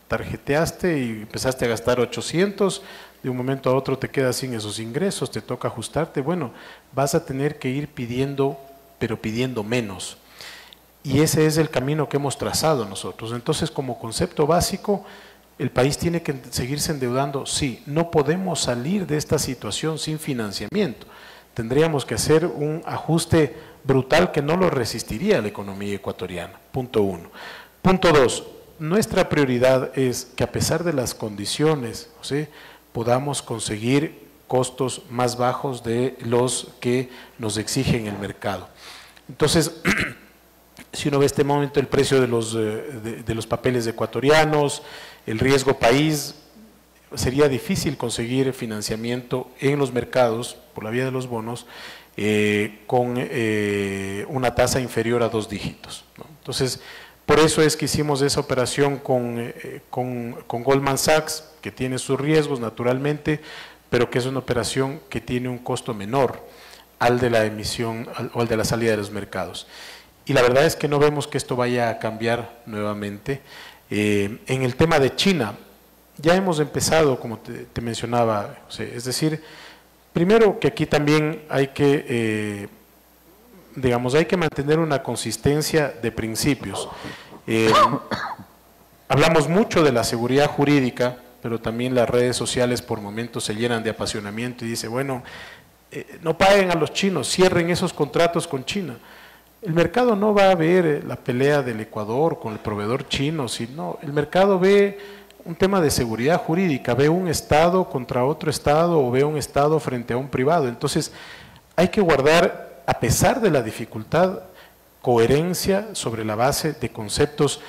tarjeteaste y empezaste a gastar 800, de un momento a otro te quedas sin esos ingresos, te toca ajustarte, bueno, vas a tener que ir pidiendo, pero pidiendo menos. Y ese es el camino que hemos trazado nosotros. Entonces, como concepto básico, el país tiene que seguirse endeudando, sí, no podemos salir de esta situación sin financiamiento. Tendríamos que hacer un ajuste brutal que no lo resistiría la economía ecuatoriana, punto uno. Punto dos, nuestra prioridad es que a pesar de las condiciones, ¿sí?, podamos conseguir costos más bajos de los que nos exigen el mercado. Entonces, si uno ve este momento el precio de los papeles ecuatorianos, el riesgo país, sería difícil conseguir financiamiento en los mercados por la vía de los bonos con una tasa inferior a 2 dígitos, ¿no? Entonces, por eso es que hicimos esa operación con Goldman Sachs, que tiene sus riesgos naturalmente, pero que es una operación que tiene un costo menor al de la emisión o al de la salida de los mercados. Y la verdad es que no vemos que esto vaya a cambiar nuevamente. En el tema de China, ya hemos empezado, como te mencionaba, José, es decir, primero que aquí también hay que, hay que mantener una consistencia de principios. Hablamos mucho de la seguridad jurídica, pero también las redes sociales por momentos se llenan de apasionamiento y dice, bueno, no paguen a los chinos, cierren esos contratos con China. El mercado no va a ver la pelea del Ecuador con el proveedor chino, sino el mercado ve un tema de seguridad jurídica, ve un Estado contra otro Estado o ve un Estado frente a un privado. Entonces, hay que guardar, a pesar de la dificultad, coherencia sobre la base de conceptos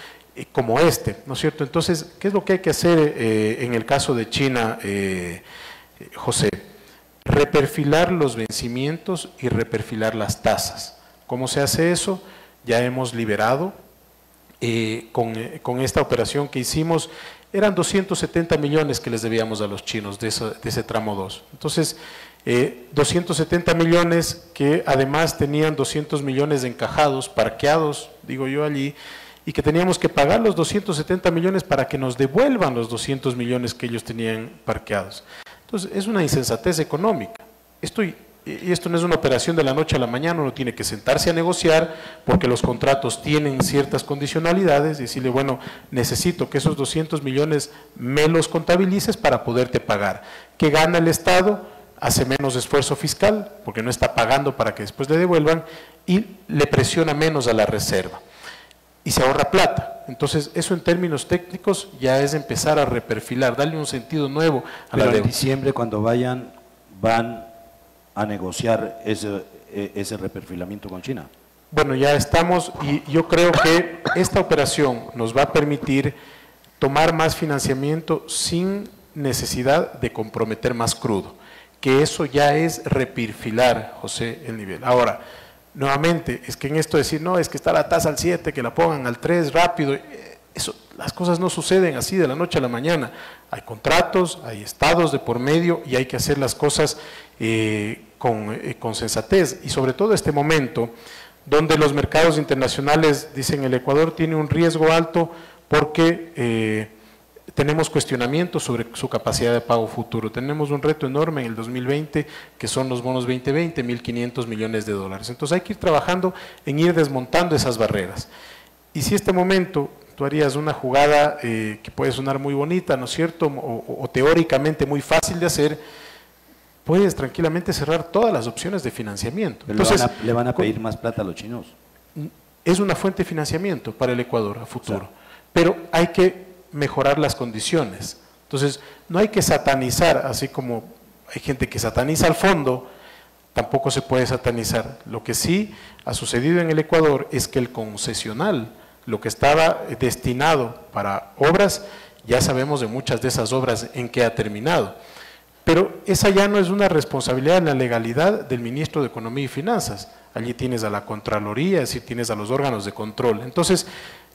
como este, ¿no es cierto? Entonces, ¿qué es lo que hay que hacer en el caso de China, José? Reperfilar los vencimientos y reperfilar las tasas. ¿Cómo se hace eso? Ya hemos liberado con esta operación que hicimos, eran 270 millones que les debíamos a los chinos de ese tramo 2. Entonces, 270 millones que además tenían 200 millones encajados, parqueados, digo yo allí, y que teníamos que pagar los 270 millones para que nos devuelvan los 200 millones que ellos tenían parqueados. Entonces, es una insensatez económica. Y esto no es una operación de la noche a la mañana, uno tiene que sentarse a negociar porque los contratos tienen ciertas condicionalidades y decirle, bueno, necesito que esos 200 millones me los contabilices para poderte pagar. ¿Qué gana el Estado? Hace menos esfuerzo fiscal porque no está pagando para que después le devuelvan y le presiona menos a la reserva. Y se ahorra plata. Entonces, eso en términos técnicos ya es empezar a reperfilar, darle un sentido nuevo a la deuda. Pero en diciembre, cuando van a negociar ese reperfilamiento con China. Bueno, ya estamos y yo creo que esta operación nos va a permitir tomar más financiamiento sin necesidad de comprometer más crudo, que eso ya es reperfilar, José, el nivel. Ahora, nuevamente, es que en esto decir, no, es que está la tasa al 7, que la pongan al 3 rápido, eso, las cosas no suceden así de la noche a la mañana. Hay contratos, hay estados de por medio y hay que hacer las cosas con sensatez. Y sobre todo este momento, donde los mercados internacionales, dicen el Ecuador, tiene un riesgo alto porque tenemos cuestionamientos sobre su capacidad de pago futuro. Tenemos un reto enorme en el 2020, que son los bonos 2020, 1.500 millones de dólares. Entonces hay que ir trabajando en ir desmontando esas barreras. Y si este momento tú harías una jugada que puede sonar muy bonita, ¿no es cierto?, o teóricamente muy fácil de hacer, puedes tranquilamente cerrar todas las opciones de financiamiento. Pero entonces, ¿le van a pedir más plata a los chinos? Es una fuente de financiamiento para el Ecuador a futuro, claro, pero hay que mejorar las condiciones. Entonces, no hay que satanizar, así como hay gente que sataniza al fondo, tampoco se puede satanizar. Lo que sí ha sucedido en el Ecuador es que el concesional, lo que estaba destinado para obras, ya sabemos de muchas de esas obras en qué ha terminado. Pero esa ya no es una responsabilidad en la legalidad del ministro de Economía y Finanzas. Allí tienes a la Contraloría, es decir, tienes a los órganos de control. Entonces,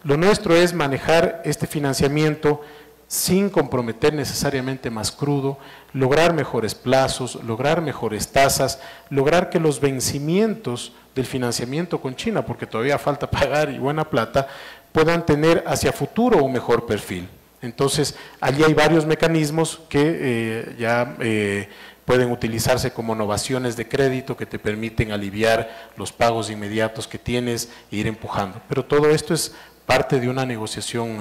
lo nuestro es manejar este financiamiento sin comprometer necesariamente más crudo, lograr mejores plazos, lograr mejores tasas, lograr que los vencimientos del financiamiento con China, porque todavía falta pagar y buena plata, puedan tener hacia futuro un mejor perfil. Entonces, allí hay varios mecanismos que pueden utilizarse como novaciones de crédito que te permiten aliviar los pagos inmediatos que tienes e ir empujando. Pero todo esto es parte de una negociación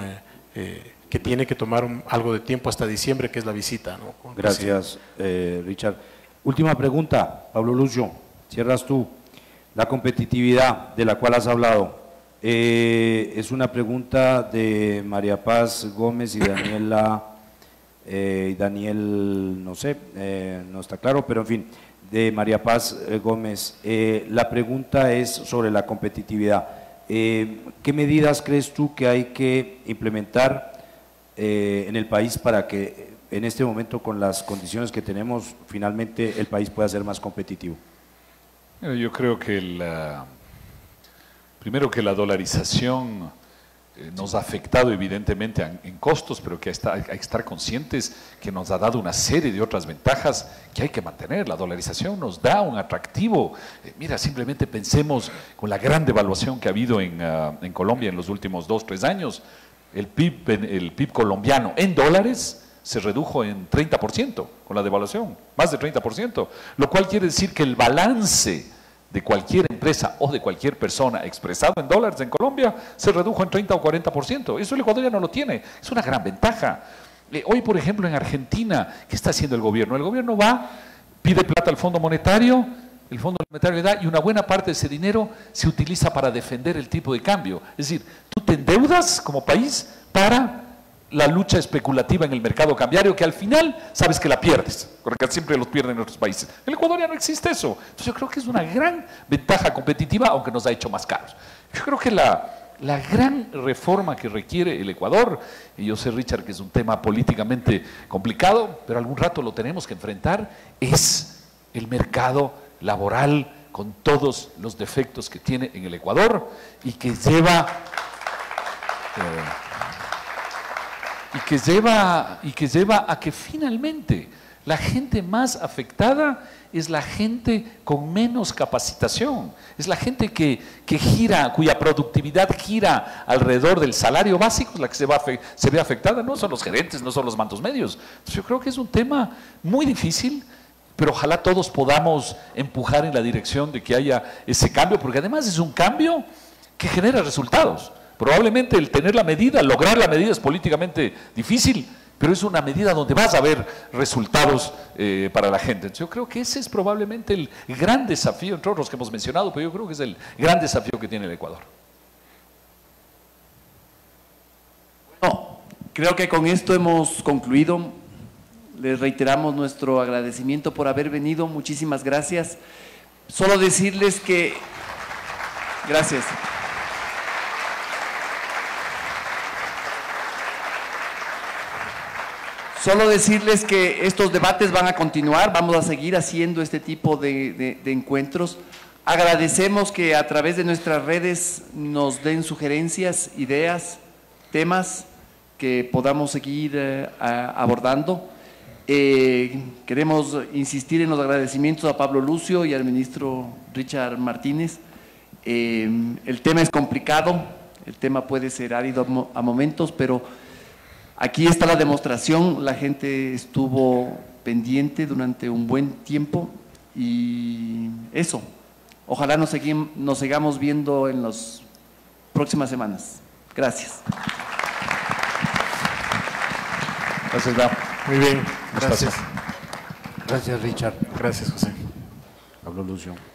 que tiene que tomar algo de tiempo hasta diciembre, que es la visita, ¿no? Gracias, Richard. Última pregunta, Pablo Lucio, cierras tú. La competitividad de la cual has hablado. Es una pregunta de María Paz Gómez y Daniela, Daniel, no sé, no está claro, pero en fin, de María Paz Gómez. La pregunta es sobre la competitividad. ¿Qué medidas crees tú que hay que implementar en el país para que en este momento, con las condiciones que tenemos, finalmente el país pueda ser más competitivo? Yo creo que primero que la dolarización nos ha afectado evidentemente en costos, pero que hay que estar conscientes que nos ha dado una serie de otras ventajas que hay que mantener. La dolarización nos da un atractivo. Mira, simplemente pensemos con la gran devaluación que ha habido en Colombia en los últimos 2-3 años. El PIB colombiano en dólares se redujo en 30% con la devaluación, más de 30%, lo cual quiere decir que el balance de cualquier empresa o de cualquier persona expresado en dólares en Colombia se redujo en 30 o 40%. Eso el Ecuador ya no lo tiene, es una gran ventaja. Hoy, por ejemplo, en Argentina, ¿qué está haciendo el gobierno? El gobierno pide plata al Fondo Monetario, el Fondo Monetario le da y una buena parte de ese dinero se utiliza para defender el tipo de cambio. Es decir, tú te endeudas como país para la lucha especulativa en el mercado cambiario, que al final sabes que la pierdes, porque siempre los pierden en otros países. En el Ecuador ya no existe eso. Entonces yo creo que es una gran ventaja competitiva, aunque nos ha hecho más caros. Yo creo que la la gran reforma que requiere el Ecuador, y yo sé, Richard, que es un tema políticamente complicado, pero algún rato lo tenemos que enfrentar, es el mercado laboral con todos los defectos que tiene en el Ecuador y que lleva a que finalmente la gente más afectada es la gente con menos capacitación, es la gente que gira, cuya productividad gira alrededor del salario básico, la que se ve afectada, no son los gerentes, no son los mandos medios. Entonces yo creo que es un tema muy difícil, pero ojalá todos podamos empujar en la dirección de que haya ese cambio, porque además es un cambio que genera resultados. Probablemente el tener la medida, lograr la medida es políticamente difícil, pero es una medida donde vas a ver resultados para la gente. Entonces yo creo que ese es probablemente el gran desafío, entre otros que hemos mencionado, pero yo creo que es el gran desafío que tiene el Ecuador. Bueno, creo que con esto hemos concluido. Les reiteramos nuestro agradecimiento por haber venido. Muchísimas gracias. Solo decirles que... Gracias. Solo decirles que estos debates van a continuar, vamos a seguir haciendo este tipo de encuentros. Agradecemos que a través de nuestras redes nos den sugerencias, ideas, temas que podamos seguir abordando. Queremos insistir en los agradecimientos a Pablo Lucio y al ministro Richard Martínez. El tema es complicado, el tema puede ser árido a momentos, pero aquí está la demostración. La gente estuvo pendiente durante un buen tiempo y eso, ojalá nos sigamos viendo en las próximas semanas. Gracias. Gracias, Gao. Muy bien, gracias. Gracias, Richard. Gracias, José. Pablo Lucio.